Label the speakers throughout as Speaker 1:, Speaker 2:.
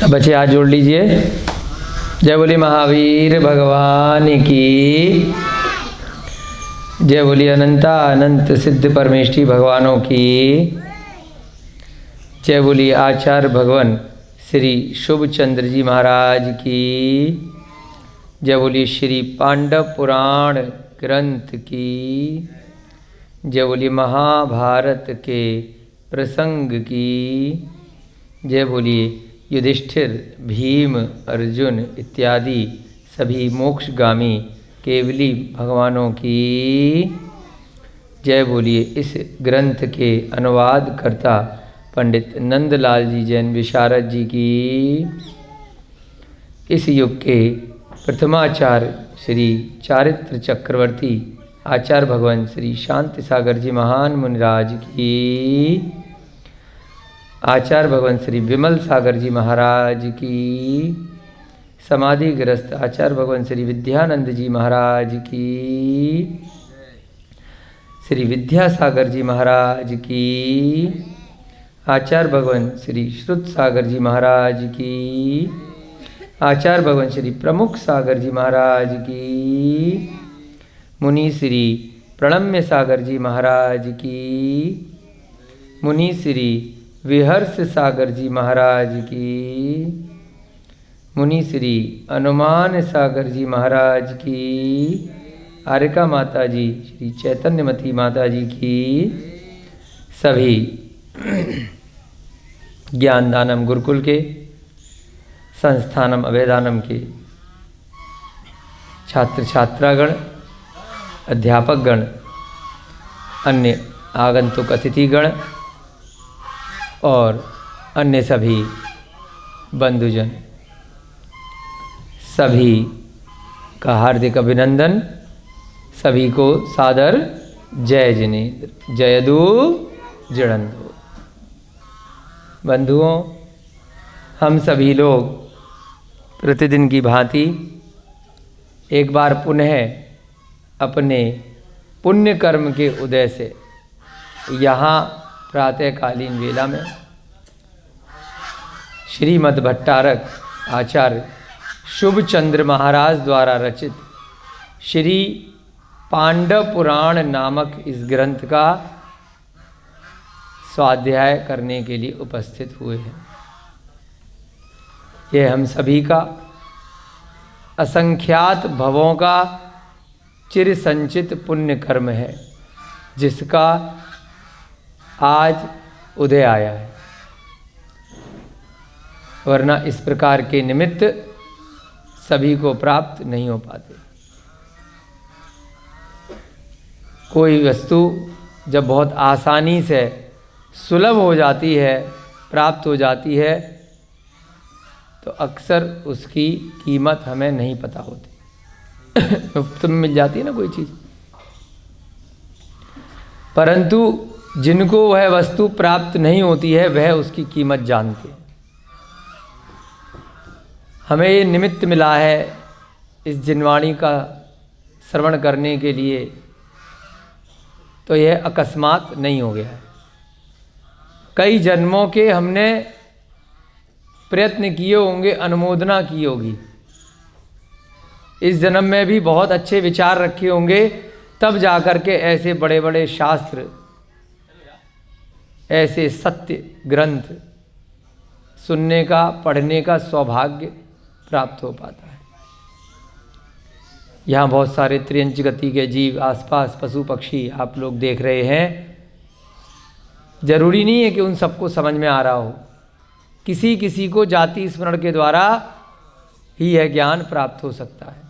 Speaker 1: सब बच्चे हाथ जोड़ लीजिए। जय बोली महावीर भगवान की, जय बोली अनंता अनंत सिद्ध परमेष्ठी भगवानों की, जय बोली आचार्य भगवान श्री शुभ चंद्र जी महाराज की, जय बोली श्री पांडव पुराण ग्रंथ की, जय बोली महाभारत के प्रसंग की, जय बोलिए युधिष्ठिर भीम अर्जुन इत्यादि सभी मोक्षगामी केवली भगवानों की, जय बोलिए इस ग्रंथ के अनुवाद करता पंडित नंदलाल जी जैन विशारद जी की, इस युग के प्रथमाचार्य श्री चारित्र चक्रवर्ती आचार्य भगवान श्री शांति सागर जी महान मुनिराज की, आचार्य भगवान श्री विमल सागर जी महाराज की, समाधिग्रस्त आचार्य भगवान श्री विद्यानंद जी महाराज की, श्री विद्यासागर जी महाराज की, आचार्य भगवान श्री श्रुत सागर जी महाराज की, आचार्य भगवान श्री प्रमुख सागर जी महाराज की, मुनि श्री प्रणम्य सागर जी महाराज की, मुनि श्री विहर्ष सागर जी महाराज की, मुनि श्री अनुमान सागर जी महाराज की, आरिका माता जी श्री चैतन्यमती माता जी की, सभी ज्ञानदानम गुरुकुल के संस्थानम अभेदानम के छात्र छात्रागण, अध्यापकगण, अन्य आगंतुक अतिथिगण और अन्य सभी बंधुजन, सभी का हार्दिक अभिनंदन, सभी को सादर जय जिनेन्द्र, जयदू जड़ंदो। बंधुओं, हम सभी लोग प्रतिदिन की भांति एक बार पुनः अपने पुण्य कर्म के उदय से यहाँ प्रातःकालीन वेला में श्रीमद् भट्टारक आचार्य शुभ चंद्र महाराज द्वारा रचित श्री पांडव पुराण नामक इस ग्रंथ का स्वाध्याय करने के लिए उपस्थित हुए हैं। यह हम सभी का असंख्यात भवों का चिर संचित पुण्य कर्म है, जिसका आज उदय आया है, वरना इस प्रकार के निमित्त सभी को प्राप्त नहीं हो पाते। कोई वस्तु जब बहुत आसानी से सुलभ हो जाती है, प्राप्त हो जाती है, तो अक्सर उसकी कीमत हमें नहीं पता होती। मुफ्त में मिल जाती है ना कोई चीज़, परंतु जिनको वह वस्तु प्राप्त नहीं होती है वह उसकी कीमत जानते हैं। हमें ये निमित्त मिला है इस जिनवाणी का श्रवण करने के लिए, तो यह अकस्मात नहीं हो गया है। कई जन्मों के हमने प्रयत्न किए होंगे, अनुमोदना की होगी, इस जन्म में भी बहुत अच्छे विचार रखे होंगे, तब जाकर के ऐसे बड़े बड़े शास्त्र, ऐसे सत्य ग्रंथ सुनने का, पढ़ने का सौभाग्य प्राप्त हो पाता है। यहाँ बहुत सारे त्रियंच गति के जीव, आसपास पशु पक्षी आप लोग देख रहे हैं। जरूरी नहीं है कि उन सबको समझ में आ रहा हो, किसी किसी को जाति स्मरण के द्वारा ही यह ज्ञान प्राप्त हो सकता है,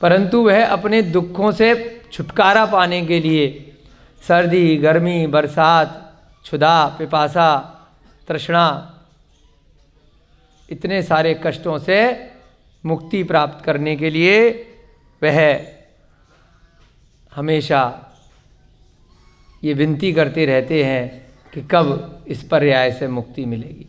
Speaker 1: परंतु वह अपने दुखों से छुटकारा पाने के लिए सर्दी, गर्मी, बरसात, क्षुधा, पिपासा, तृष्णा, इतने सारे कष्टों से मुक्ति प्राप्त करने के लिए वह हमेशा ये विनती करते रहते हैं कि कब इस पर्याय से मुक्ति मिलेगी।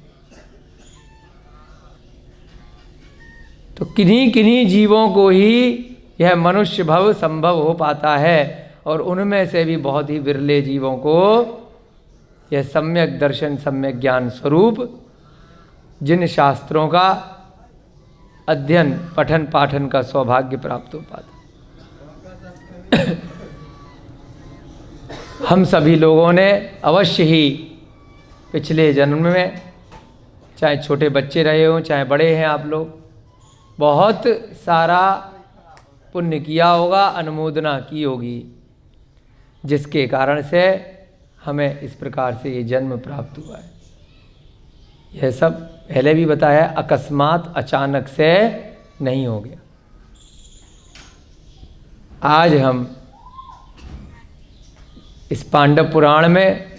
Speaker 1: तो किन्हीं किन्हीं जीवों को ही यह मनुष्य भव संभव हो पाता है, और उनमें से भी बहुत ही विरले जीवों को यह सम्यक दर्शन, सम्यक ज्ञान स्वरूप जिन शास्त्रों का अध्ययन पठन पाठन का सौभाग्य प्राप्त हो पाता। हम सभी लोगों ने अवश्य ही पिछले जन्म में, चाहे छोटे बच्चे रहे हों चाहे बड़े हैं आप लोग, बहुत सारा पुण्य किया होगा, अनुमोदना की होगी, जिसके कारण से हमें इस प्रकार से ये जन्म प्राप्त हुआ है। यह सब पहले भी बताया, अकस्मात अचानक से नहीं हो गया। आज हम इस पांडव पुराण में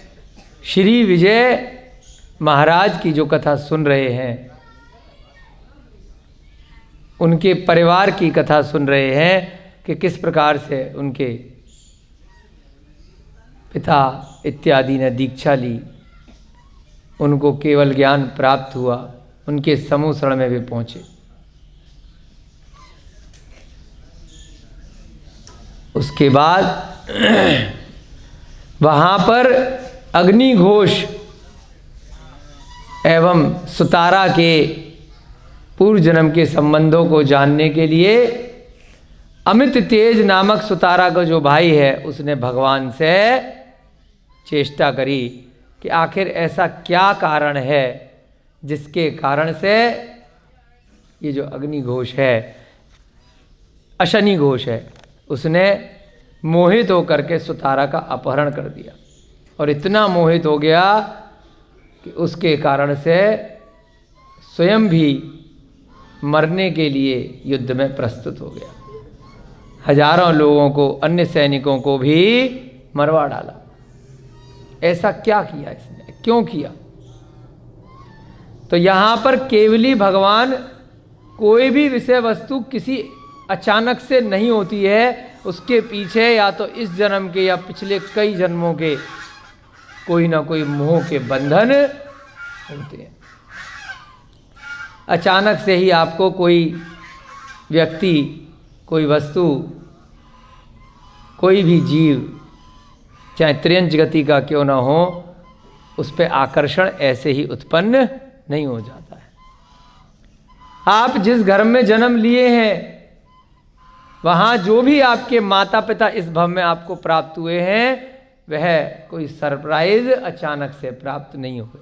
Speaker 1: श्री विजय महाराज की जो कथा सुन रहे हैं, उनके परिवार की कथा सुन रहे हैं कि किस प्रकार से उनके पिता इत्यादि ने दीक्षा ली, उनको केवल ज्ञान प्राप्त हुआ, उनके समूह शरण में वे पहुँचे। उसके बाद वहाँ पर अग्निघोष एवं सुतारा के पूर्व जन्म के संबंधों को जानने के लिए अमित तेज नामक सुतारा का जो भाई है, उसने भगवान से चेष्टा करी कि आखिर ऐसा क्या कारण है जिसके कारण से ये जो अग्निघोष है, अशनि घोष है, उसने मोहित होकर के सुतारा का अपहरण कर दिया और इतना मोहित हो गया कि उसके कारण से स्वयं भी मरने के लिए युद्ध में प्रस्तुत हो गया। हजारों लोगों को, अन्य सैनिकों को भी मरवा डाला। ऐसा क्या किया इसने, क्यों किया? तो यहाँ पर केवली भगवान, कोई भी विषय वस्तु किसी अचानक से नहीं होती है, उसके पीछे या तो इस जन्म के या पिछले कई जन्मों के कोई ना कोई मोह के बंधन होते हैं। अचानक से ही आपको कोई व्यक्ति, कोई वस्तु, कोई भी जीव, चाहे त्रियंच गति का क्यों ना हो, उस पर आकर्षण ऐसे ही उत्पन्न नहीं हो जाता है। आप जिस घर में जन्म लिए हैं, वहाँ जो भी आपके माता पिता इस भव में आपको प्राप्त हुए हैं, वह कोई सरप्राइज अचानक से प्राप्त नहीं हुए।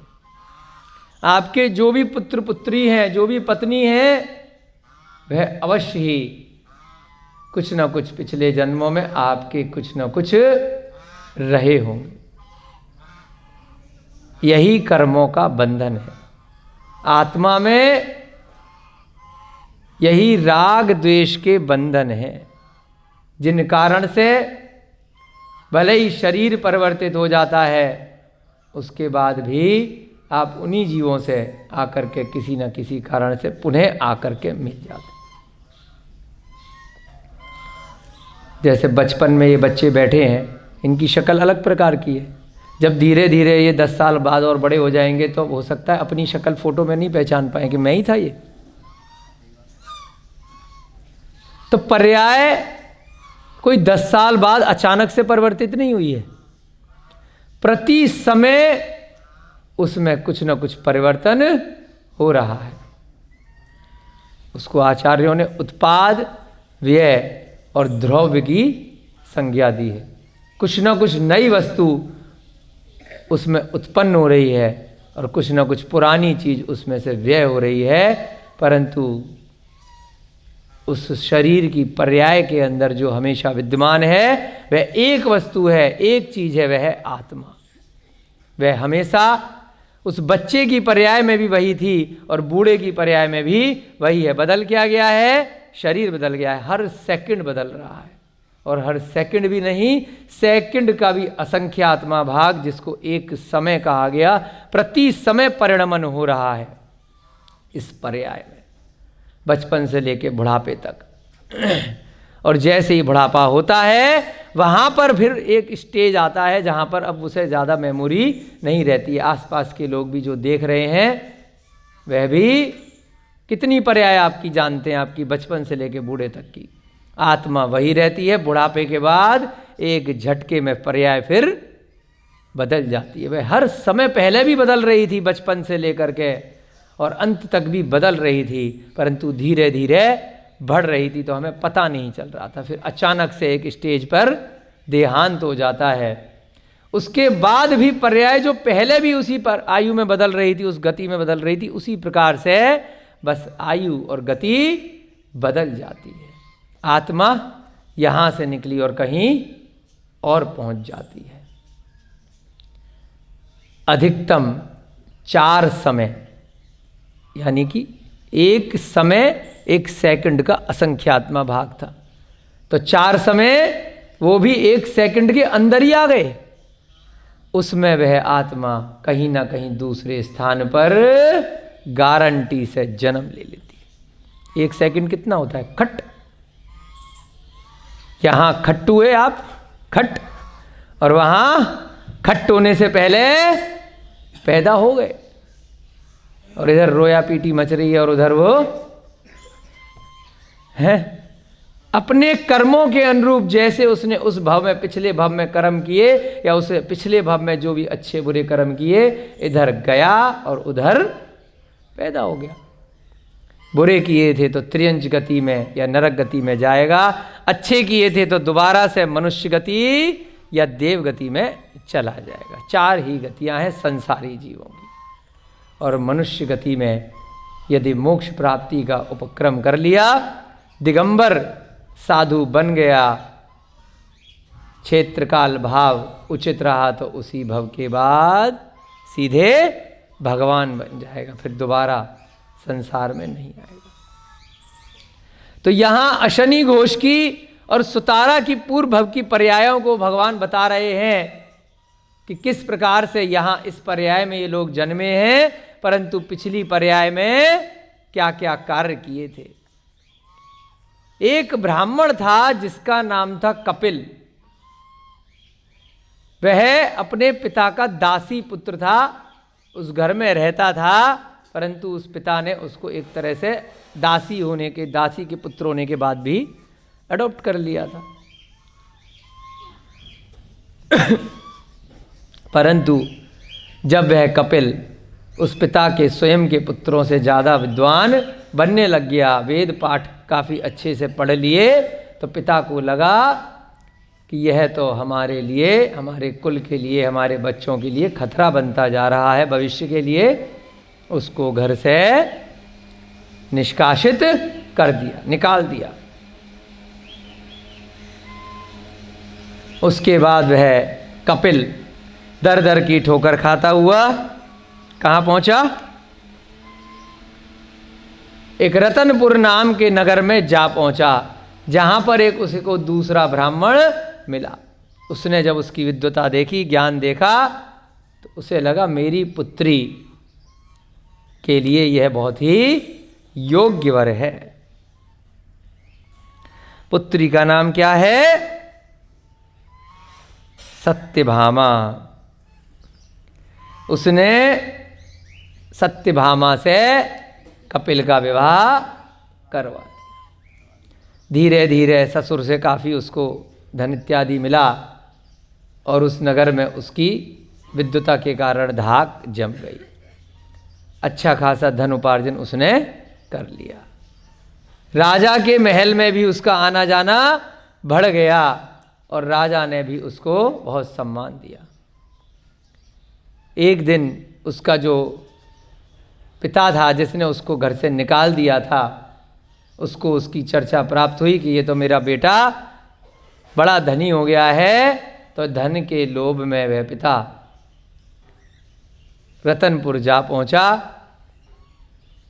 Speaker 1: आपके जो भी पुत्र पुत्री हैं, जो भी पत्नी हैं, वह अवश्य ही कुछ ना कुछ पिछले जन्मों में आपके कुछ ना कुछ रहे होंगे। यही कर्मों का बंधन है। आत्मा में यही राग द्वेष के बंधन है, जिन कारण से भले ही शरीर परिवर्तित हो जाता है, उसके बाद भी आप उन्हीं जीवों से आकर के किसी न किसी कारण से पुनः आकर के मिल जाते। जैसे बचपन में ये बच्चे बैठे हैं, इनकी शक्ल अलग प्रकार की है। जब धीरे धीरे ये 10 साल बाद और बड़े हो जाएंगे तो हो सकता है अपनी शक्ल फोटो में नहीं पहचान पाए कि मैं ही था ये। तो पर्याय कोई 10 साल बाद अचानक से परिवर्तित नहीं हुई है। प्रति समय उसमें कुछ न कुछ परिवर्तन हो रहा है। उसको आचार्यों ने उत्पाद, व्यय और द्रव्य की संज्ञा दी है। कुछ न कुछ नई वस्तु उसमें उत्पन्न हो रही है और कुछ न कुछ पुरानी चीज उसमें से व्यय हो रही है, परंतु उस शरीर की पर्याय के अंदर जो हमेशा विद्यमान है, वह एक वस्तु है, एक चीज है, वह है आत्मा। वह हमेशा उस बच्चे की पर्याय में भी वही थी और बूढ़े की पर्याय में भी वही है। बदल क्या गया है? शरीर बदल गया है। हर सेकंड बदल रहा है, और हर सेकंड भी नहीं, सेकंड का भी असंख्यात्मा भाग, जिसको एक समय कहा गया, प्रति समय परिणमन हो रहा है इस पर्याय में, बचपन से लेके बुढ़ापे तक। और जैसे ही बुढ़ापा होता है, वहाँ पर फिर एक स्टेज आता है जहाँ पर अब उसे ज़्यादा मेमोरी नहीं रहती है। आसपास के लोग भी जो देख रहे हैं, वह भी कितनी पर्याय आपकी जानते हैं, आपकी बचपन से लेके बूढ़े तक की। आत्मा वही रहती है, बुढ़ापे के बाद एक झटके में पर्याय फिर बदल जाती है। वह हर समय पहले भी बदल रही थी बचपन से लेकर के, और अंत तक भी बदल रही थी, परंतु धीरे धीरे बढ़ रही थी, तो हमें पता नहीं चल रहा था। फिर अचानक से एक स्टेज पर देहांत हो जाता है। उसके बाद भी पर्याय जो पहले भी उसी पर आयु में बदल रही थी, उस गति में बदल रही थी, उसी प्रकार से बस आयु और गति बदल जाती है। आत्मा यहां से निकली और कहीं और पहुंच जाती है। अधिकतम 4 समय, यानी कि एक समय 1 सेकंड का असंख्यात्मा भाग था, तो 4 समय वो भी 1 सेकंड के अंदर ही आ गए। उसमें वह आत्मा कहीं ना कहीं दूसरे स्थान पर गारंटी से जन्म ले लेती है। 1 सेकंड कितना होता है? खट। यहां खट्ट हुए आप, खट, और वहां खट्ट होने से पहले पैदा हो गए, और इधर रोया पीटी मच रही है और उधर वो है। अपने कर्मों के अनुरूप जैसे उसने उस भव में, पिछले भव में कर्म किए, या उस पिछले भव में जो भी अच्छे बुरे कर्म किए, इधर गया और उधर पैदा हो गया। बुरे किए थे तो त्रियंच गति में या नरक गति में जाएगा, अच्छे किए थे तो दोबारा से मनुष्य गति या देव गति में चला जाएगा। 4 ही गतियां हैं संसारी जीवों की। और मनुष्य गति में यदि मोक्ष प्राप्ति का उपक्रम कर लिया, दिगंबर साधु बन गया, क्षेत्र काल भाव उचित रहा, तो उसी भव के बाद सीधे भगवान बन जाएगा, फिर दोबारा संसार में नहीं आएगा। तो यहां अशनि घोष की और सुतारा की पूर्व भव की पर्यायों को भगवान बता रहे हैं कि किस प्रकार से यहां इस पर्याय में ये लोग जन्मे हैं, परंतु पिछली पर्याय में क्या क्या कार्य किए थे। एक ब्राह्मण था जिसका नाम था कपिल। वह अपने पिता का दासी पुत्र था, उस घर में रहता था, परंतु उस पिता ने उसको एक तरह से दासी के पुत्र होने के बाद भी अडॉप्ट कर लिया था। परंतु जब वह कपिल उस पिता के स्वयं के पुत्रों से ज़्यादा विद्वान बनने लग गया, वेद पाठ काफ़ी अच्छे से पढ़ लिए, तो पिता को लगा कि यह तो हमारे लिए, हमारे कुल के लिए, हमारे बच्चों के लिए खतरा बनता जा रहा है भविष्य के लिए। उसको घर से निष्कासित कर दिया, निकाल दिया। उसके बाद वह कपिल दर दर की ठोकर खाता हुआ कहाँ पहुंचा? एक रतनपुर नाम के नगर में जा पहुंचा, जहां पर एक उसको दूसरा ब्राह्मण मिला। उसने जब उसकी विद्वता देखी, ज्ञान देखा, तो उसे लगा मेरी पुत्री के लिए यह बहुत ही योग्य वर है। पुत्री का नाम क्या है? सत्यभामा। उसने सत्यभामा से कपिल का विवाह करवा दिया। धीरे धीरे ससुर से काफ़ी उसको धन इत्यादि मिला, और उस नगर में उसकी विद्वता के कारण धाक जम गई। अच्छा खासा धन उपार्जन उसने कर लिया। राजा के महल में भी उसका आना जाना बढ़ गया, और राजा ने भी उसको बहुत सम्मान दिया। एक दिन उसका जो पिता था, जिसने उसको घर से निकाल दिया था, उसको उसकी चर्चा प्राप्त हुई कि ये तो मेरा बेटा बड़ा धनी हो गया है। तो धन के लोभ में वह पिता रतनपुर जा पहुंचा,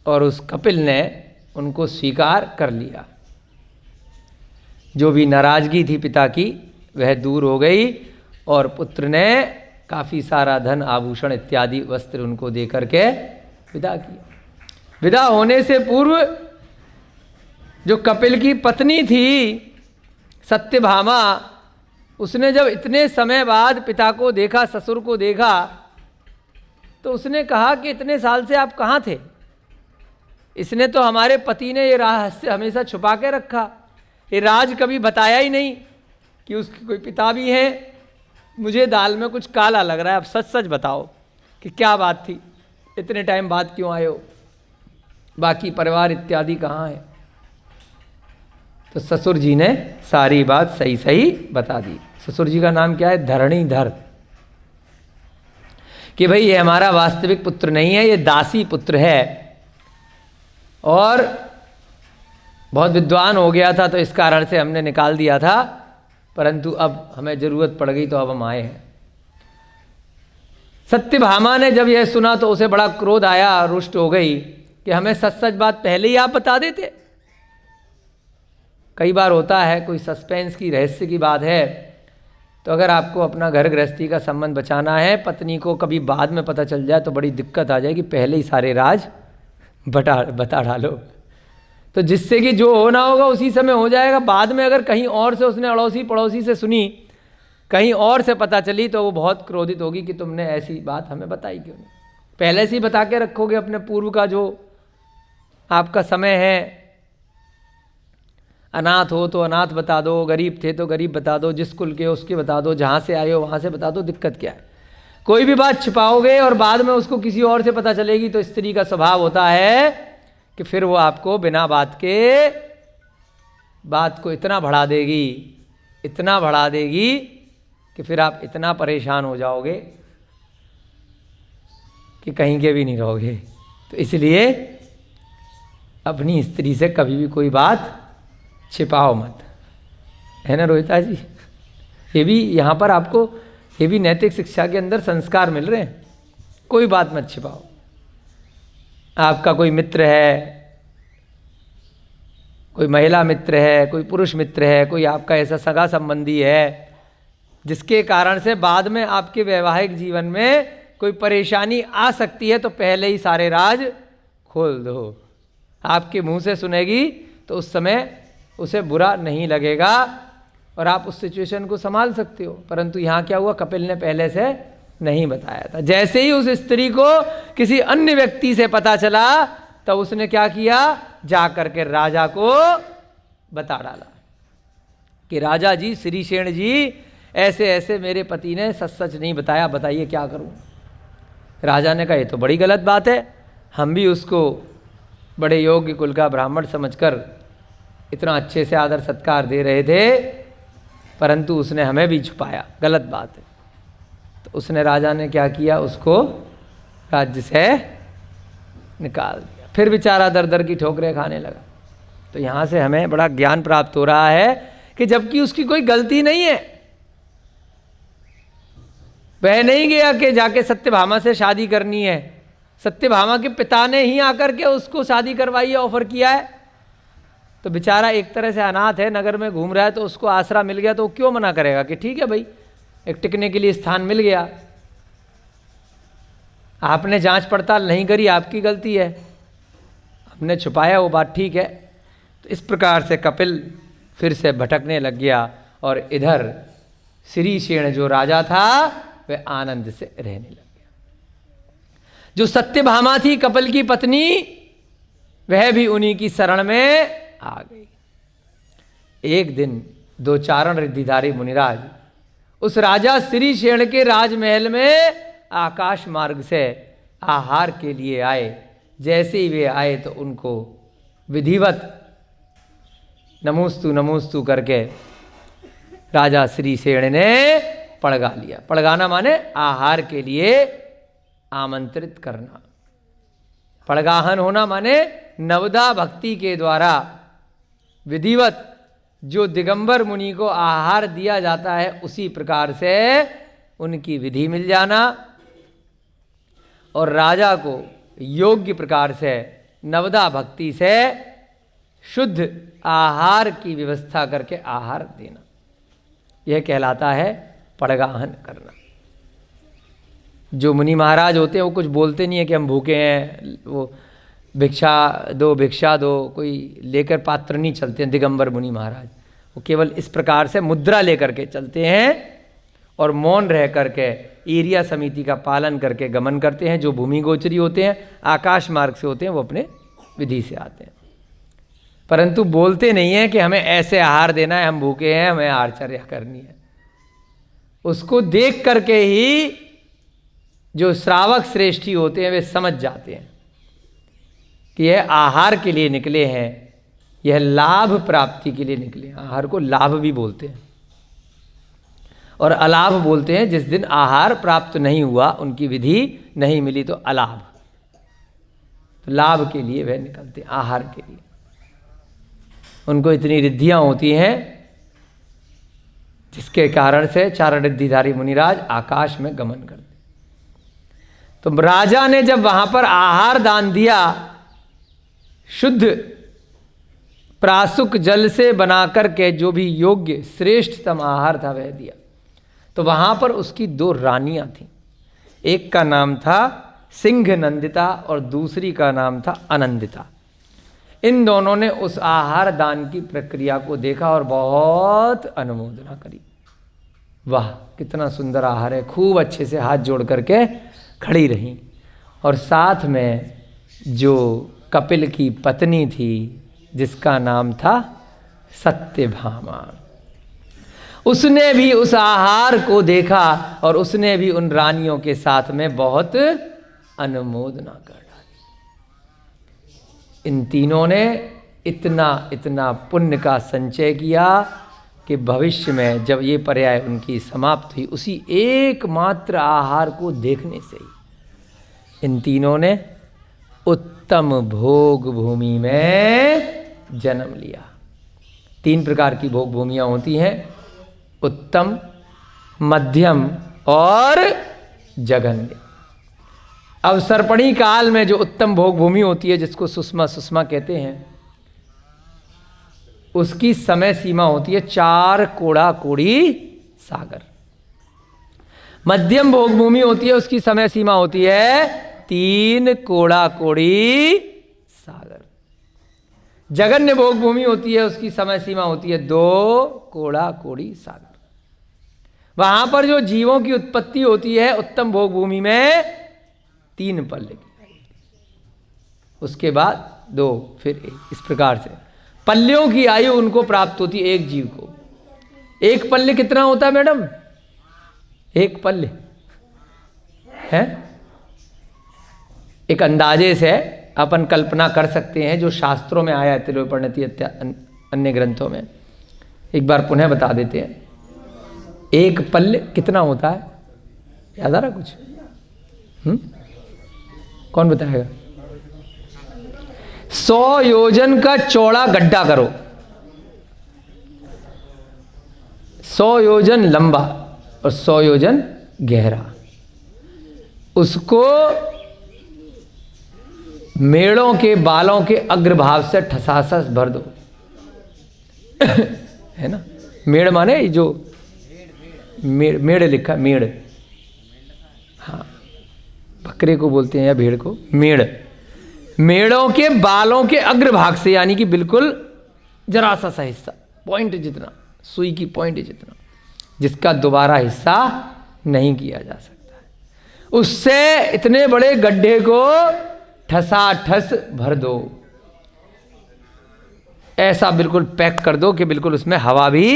Speaker 1: और उस कपिल ने उनको स्वीकार कर लिया। जो भी नाराजगी थी पिता की वह दूर हो गई, और पुत्र ने काफ़ी सारा धन आभूषण इत्यादि वस्त्र उनको दे करके विदा किया। विदा होने से पूर्व जो कपिल की पत्नी थी सत्यभामा, उसने जब इतने समय बाद पिता को देखा, ससुर को देखा, तो उसने कहा कि इतने साल से आप कहाँ थे? इसने तो हमारे पति ने ये रहस्य हमेशा छुपा के रखा, ये राज कभी बताया ही नहीं कि उसके कोई पिता भी हैं। मुझे दाल में कुछ काला लग रहा है, अब सच सच बताओ कि क्या बात थी, इतने टाइम बाद क्यों आए हो? बाकी परिवार इत्यादि कहाँ है। तो ससुर जी ने सारी बात सही सही बता दी। ससुर जी का नाम क्या है? धरणीधर। कि भाई ये हमारा वास्तविक पुत्र नहीं है, ये दासी पुत्र है, और बहुत विद्वान हो गया था तो इस कारण से हमने निकाल दिया था, परंतु अब हमें जरूरत पड़ गई तो अब हम आए हैं। सत्यभामा ने जब यह सुना तो उसे बड़ा क्रोध आया, रुष्ट हो गई कि हमें सच सच बात पहले ही आप बता देते। कई बार होता है कोई सस्पेंस की, रहस्य की बात है, तो अगर आपको अपना घर गृहस्थी का संबंध बचाना है, पत्नी को कभी बाद में पता चल जाए तो बड़ी दिक्कत आ जाएगी, पहले ही सारे राज बता डालो, तो जिससे कि जो होना होगा उसी समय हो जाएगा। बाद में अगर कहीं और से उसने अड़ोसी पड़ोसी से सुनी, कहीं और से पता चली, तो वो बहुत क्रोधित होगी कि तुमने ऐसी बात हमें बताई क्यों नहीं। पहले से ही बता के रखोगे अपने पूर्व का जो आपका समय है। अनाथ हो तो अनाथ बता दो, गरीब थे तो गरीब बता दो, जिस कुल के हो उसके बता दो, जहाँ से आए हो वहाँ से बता दो, दिक्कत क्या है। कोई भी बात छिपाओगे और बाद में उसको किसी और से पता चलेगी तो स्त्री का स्वभाव होता है कि फिर वो आपको बिना बात के बात को इतना बढ़ा देगी कि फिर आप इतना परेशान हो जाओगे कि कहीं के भी नहीं रहोगे। तो इसलिए अपनी स्त्री से कभी भी कोई बात छिपाओ मत, है ना रोहिता जी। ये भी यहाँ पर आपको ये भी नैतिक शिक्षा के अंदर संस्कार मिल रहे हैं। कोई बात मत छिपाओ। आपका कोई मित्र है, कोई महिला मित्र है, कोई पुरुष मित्र है, कोई आपका ऐसा सगा संबंधी है जिसके कारण से बाद में आपके वैवाहिक जीवन में कोई परेशानी आ सकती है, तो पहले ही सारे राज खोल दो। आपके मुंह से सुनेगी तो उस समय उसे बुरा नहीं लगेगा और आप उस सिचुएशन को संभाल सकते हो। परंतु यहाँ क्या हुआ, कपिल ने पहले से नहीं बताया था। जैसे ही उस स्त्री को किसी अन्य व्यक्ति से पता चला तो उसने क्या किया, जा करके राजा को बता डाला कि राजा जी, श्रीसेन जी, ऐसे ऐसे मेरे पति ने सच सच नहीं बताया, बताइए क्या करूं। राजा ने कहा ये तो बड़ी गलत बात है, हम भी उसको बड़े योग्य कुल का ब्राह्मण समझकर इतना अच्छे से आदर सत्कार दे रहे थे, परंतु उसने हमें भी छुपाया, गलत बात है। तो उसने, राजा ने क्या किया, उसको राज्य से निकाल दिया। फिर बेचारा दर दर की ठोकरें खाने लगा। तो यहाँ से हमें बड़ा ज्ञान प्राप्त हो रहा है कि जबकि उसकी कोई गलती नहीं है, वह नहीं गया कि जाके सत्यभामा से शादी करनी है। सत्यभामा के पिता ने ही आकर के उसको शादी करवाई है, ऑफर किया है। तो बेचारा एक तरह से अनाथ है, नगर में घूम रहा है, तो उसको आसरा मिल गया तो वो क्यों मना करेगा कि ठीक है भाई, एक टिकने के लिए स्थान मिल गया। आपने जांच पड़ताल नहीं करी, आपकी गलती है, हमने छुपाया, वो बात ठीक है। तो इस प्रकार से कपिल फिर से भटकने लग गया और इधर श्रीसेन जो राजा था वह आनंद से रहने लग गया। जो सत्यभामा थी कपिल की पत्नी, वह भी उन्हीं की शरण में आ गई। एक दिन दो चारण रिद्धिधारी मुनिराज उस राजा श्रीसेन के राजमहल में आकाश मार्ग से आहार के लिए आए। जैसे ही वे आए तो उनको विधिवत नमोस्तु नमोस्तु करके राजा श्रीसेन ने पड़गा लिया। पड़गाना माने आहार के लिए आमंत्रित करना। पड़गाहन होना माने नवदा भक्ति के द्वारा विधिवत जो दिगंबर मुनि को आहार दिया जाता है उसी प्रकार से उनकी विधि मिल जाना और राजा को योग्य प्रकार से नवदा भक्ति से शुद्ध आहार की व्यवस्था करके आहार देना, यह कहलाता है पड़गाहन करना। जो मुनि महाराज होते हैं वो कुछ बोलते नहीं है कि हम भूखे हैं, वो भिक्षा दो, कोई लेकर पात्र नहीं चलते हैं। दिगंबर मुनि महाराज वो केवल इस प्रकार से मुद्रा लेकर के चलते हैं और मौन रह करके एरिया समिति का पालन करके गमन करते हैं। जो भूमि गोचरी होते हैं, आकाश मार्ग से होते हैं, वो अपने विधि से आते हैं, परंतु बोलते नहीं हैं कि हमें ऐसे आहार देना है, हम भूखे हैं, हमें आहारचर्या करनी है। उसको देख करके ही जो श्रावक श्रेष्ठी होते हैं वे समझ जाते हैं कि यह आहार के लिए निकले हैं, यह लाभ प्राप्ति के लिए निकले हैं। आहार को लाभ भी बोलते हैं और अलाभ बोलते हैं। जिस दिन आहार प्राप्त नहीं हुआ, उनकी विधि नहीं मिली, तो अलाभ। तो लाभ के लिए वह निकलते हैं, आहार के लिए। उनको इतनी रिद्धियां होती हैं जिसके कारण से चार रिद्धिधारी मुनिराज आकाश में गमन करते। तो राजा ने जब वहां पर आहार दान दिया, शुद्ध प्रासुक जल से बनाकर के जो भी योग्य श्रेष्ठतम आहार था वह दिया, तो वहां पर उसकी 2 रानियां थीं। एक का नाम था सिंह नंदिता और दूसरी का नाम था आनंदिता। इन दोनों ने उस आहार दान की प्रक्रिया को देखा और बहुत अनुमोदना करी। वाह, कितना सुंदर आहार है। खूब अच्छे से हाथ जोड़ करके खड़ी रहीं। और साथ में जो कपिल की पत्नी थी, जिसका नाम था सत्यभामा, उसने भी उस आहार को देखा और उसने भी उन रानियों के साथ में बहुत अनुमोदना कर डाली। इन तीनों ने इतना इतना पुण्य का संचय किया कि भविष्य में जब ये पर्याय उनकी समाप्त हुई, उसी एकमात्र आहार को देखने से ही इन तीनों ने उत्तम भोग भूमि में जन्म लिया। 3 प्रकार की भोग भूमियां होती हैं, उत्तम, मध्यम और जघन्य। अवसर्पणी काल में जो उत्तम भोग भूमि होती है, जिसको सुषमा कहते हैं, उसकी समय सीमा होती है 4 कोड़ा कोड़ी सागर। मध्यम भोग भूमि होती है, उसकी समय सीमा होती है 3 कोड़ा कोड़ी सागर। जघन्य भोग भूमि होती है, उसकी समय सीमा होती है 2 कोड़ा कोड़ी सागर। वहां पर जो जीवों की उत्पत्ति होती है उत्तम भोग भूमि में 3 पल्ले की, उसके बाद 2, फिर 1। इस प्रकार से पल्लियों की आयु उनको प्राप्त होती है एक जीव को। 1 पल्ले कितना होता है मैडम? 1 पल्ले है, एक अंदाजे से अपन कल्पना कर सकते हैं, जो शास्त्रों में आया है, तिलोपरिणति अन्य ग्रंथों में। एक बार पुनः बता देते हैं। 1 पल्ले कितना होता है? याद आ रहा कुछ? कौन बताएगा? 100 योजन का चौड़ा गड्ढा करो, 100 योजन लंबा और 100 योजन गहरा। उसको मेड़ों के बालों के अग्रभाग से ठसाठस भर दो। है ना? मेड़ माने जो मेड़ लिखा, मेड़, हाँ, बकरे को बोलते हैं या भेड़ को मेड़। मेड़ों के बालों के अग्रभाग से, यानी कि बिल्कुल जरा सा हिस्सा, पॉइंट जितना, सुई की पॉइंट जितना, जिसका दोबारा हिस्सा नहीं किया जा सकता है, उससे इतने बड़े गड्ढे को ठसाठस भर दो। ऐसा बिल्कुल पैक कर दो कि बिल्कुल उसमें हवा भी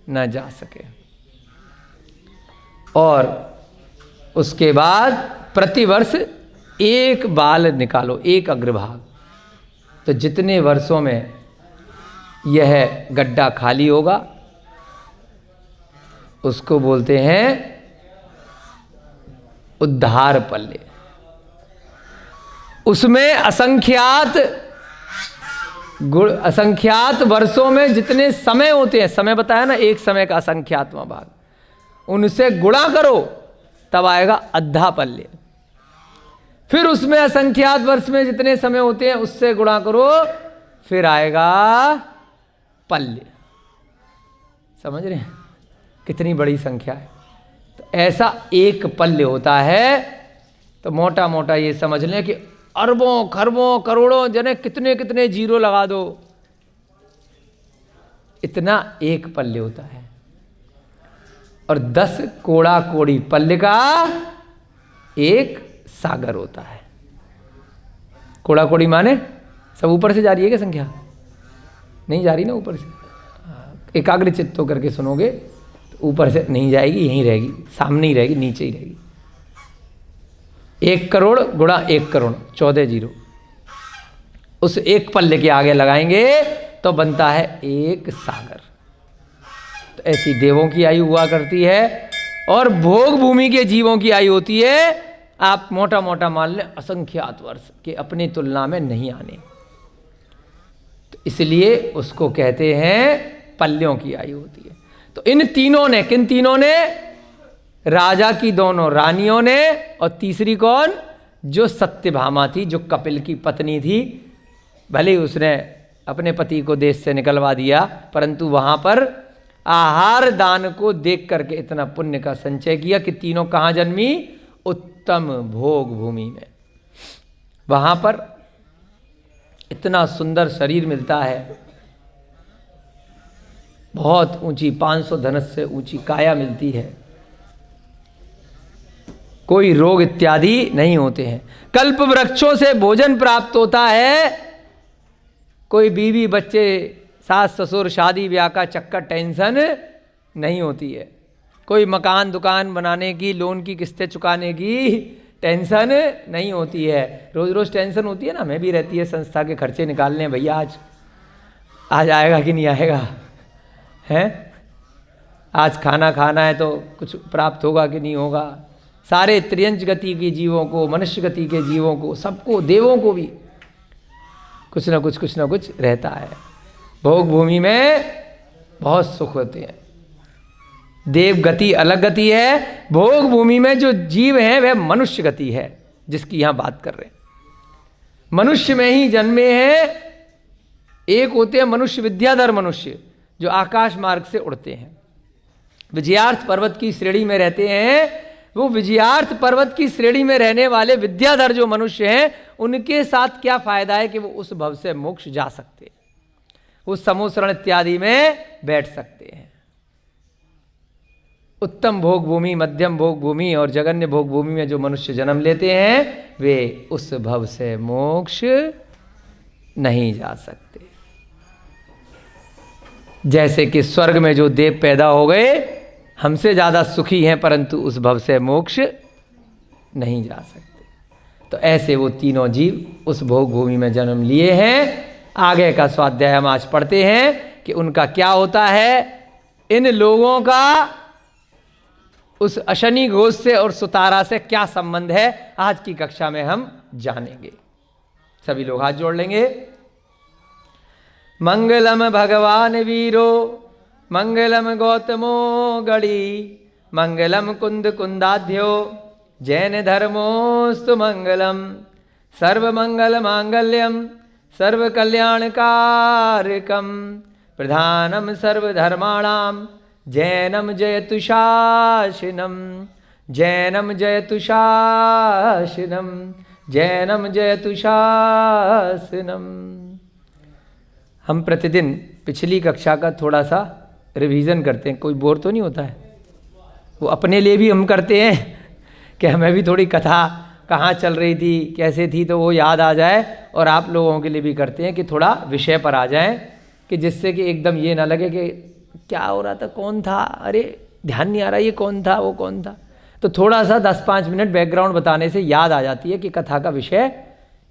Speaker 1: न जा सके। और उसके बाद प्रतिवर्ष 1 बाल निकालो, 1 अग्रभाग। तो जितने वर्षों में यह गड्ढा खाली होगा उसको बोलते हैं उद्धार पल्ले। उसमें असंख्यात वर्षों में जितने समय होते हैं, समय बताया ना, एक समय का असंख्यातवां भाग, उनसे गुणा करो, तब आएगा अद्धा पल्ले। फिर उसमें असंख्यात वर्ष में जितने समय होते हैं उससे गुणा करो, फिर आएगा पल्ले। समझ रहे हैं कितनी बड़ी संख्या है? तो ऐसा 1 पल्ले होता है। तो मोटा मोटा ये समझ लें कि अरबों खरबों करोड़ों जने कितने कितने जीरो लगा दो, इतना 1 पल्ले होता है। और 10 कोड़ा कोड़ी पल्ले का 1 सागर होता है। कोड़ा कोड़ी माने सब ऊपर से जा रही है क्या संख्या? नहीं जा रही ना ऊपर से। एकाग्र चित्त होकर के सुनोगे तो ऊपर से नहीं जाएगी, यहीं रहेगी, सामने ही रहेगी, नीचे ही रहेगी। 1 करोड़ गुणा 1 करोड़ 14 जीरो। उस एक पल्ले के आगे लगाएंगे तो बनता है एक सागर। तो ऐसी देवों की आयु हुआ करती है और भोग भूमि के जीवों की आयु होती है, आप मोटा मोटा मान लें, असंख्यात वर्ष के, अपनी तुलना में नहीं आने। तो इसलिए उसको कहते हैं पल्यों की आयु होती है। तो इन तीनों ने, किन तीनों ने? राजा की दोनों रानियों ने, और तीसरी कौन? जो सत्यभामा थी, जो कपिल की पत्नी थी। भले ही उसने अपने पति को देश से निकलवा दिया, परंतु वहां पर आहार दान को देख करके इतना पुण्य का संचय किया कि तीनों कहाँ जन्मी? उत्तम भोग भूमि में। वहां पर इतना सुंदर शरीर मिलता है, बहुत ऊंची 500 धनुष से ऊंची काया मिलती है, कोई रोग इत्यादि नहीं होते हैं। कल्प वृक्षों से भोजन प्राप्त होता है, कोई बीवी बच्चे सास ससुर शादी ब्याह का चक्कर टेंशन नहीं होती है, कोई मकान दुकान बनाने की, लोन की किस्तें चुकाने की टेंशन नहीं होती है। रोज़ रोज़ टेंशन होती है ना, हमें भी रहती है, संस्था के खर्चे निकालने हैं, भैया आज आएगा कि नहीं आएगा, हैं? आज खाना खाना है तो कुछ प्राप्त होगा कि नहीं होगा। सारे त्रियंच गति के जीवों को, मनुष्य गति के जीवों को, सबको, देवों को भी कुछ ना कुछ रहता है। भोग भूमि में बहुत सुख होते हैं। देव गति अलग गति है, भोग भूमि में जो जीव हैं वह मनुष्य गति है, जिसकी यहां बात कर रहे हैं। मनुष्य में ही जन्मे हैं। एक होते हैं मनुष्य विद्याधर मनुष्य, जो आकाश मार्ग से उड़ते हैं, विजयार्थ पर्वत की श्रेणी में रहते हैं। वो विजयार्थ पर्वत की श्रेणी में रहने वाले विद्याधर जो मनुष्य हैं, उनके साथ क्या फायदा है कि वो उस भव से मोक्ष जा सकते हैं, वो समोसरण इत्यादि में बैठ सकते हैं। उत्तम भोग भूमि, मध्यम भोग भूमि और जगन्य भोग भूमि में जो मनुष्य जन्म लेते हैं, वे उस भव से मोक्ष नहीं जा सकते। जैसे कि स्वर्ग में जो देव पैदा हो गए, हमसे ज़्यादा सुखी हैं, परंतु उस भव से मोक्ष नहीं जा सकते। तो ऐसे वो तीनों जीव उस भोग भूमि में जन्म लिए हैं। आगे का स्वाध्याय हम आज पढ़ते हैं कि उनका क्या होता है। इन लोगों का उस अशनि घोष से और सुतारा से क्या संबंध है, आज की कक्षा में हम जानेंगे। सभी लोग हाथ जोड़ लेंगे। मंगलम भगवान वीरो, मंगलम गौतमो गणी, मंगलम कुंद कुंदाध्यो, जैन धर्मोस्तु मंगलम, सर्वमंगल मांगल्यम, सर्व कल्याणकारकम, प्रधानम सर्वधर्माणाम, जैनम जयतु शासनम, जैनम जयतु शासनम, जैनम जयतु शासनम। हम प्रतिदिन पिछली कक्षा का थोड़ा सा रिवीजन करते हैं, कोई बोर तो नहीं होता है? वो अपने लिए भी हम करते हैं कि हमें भी थोड़ी कथा कहाँ चल रही थी, कैसे थी, तो वो याद आ जाए, और आप लोगों के लिए भी करते हैं कि थोड़ा विषय पर आ जाएं, कि जिससे कि एकदम ये ना लगे कि क्या हो रहा था, कौन था, अरे ध्यान नहीं आ रहा, ये कौन था, वो कौन था। तो थोड़ा सा 10-5 मिनट बैकग्राउंड बताने से याद आ जाती है कि कथा का विषय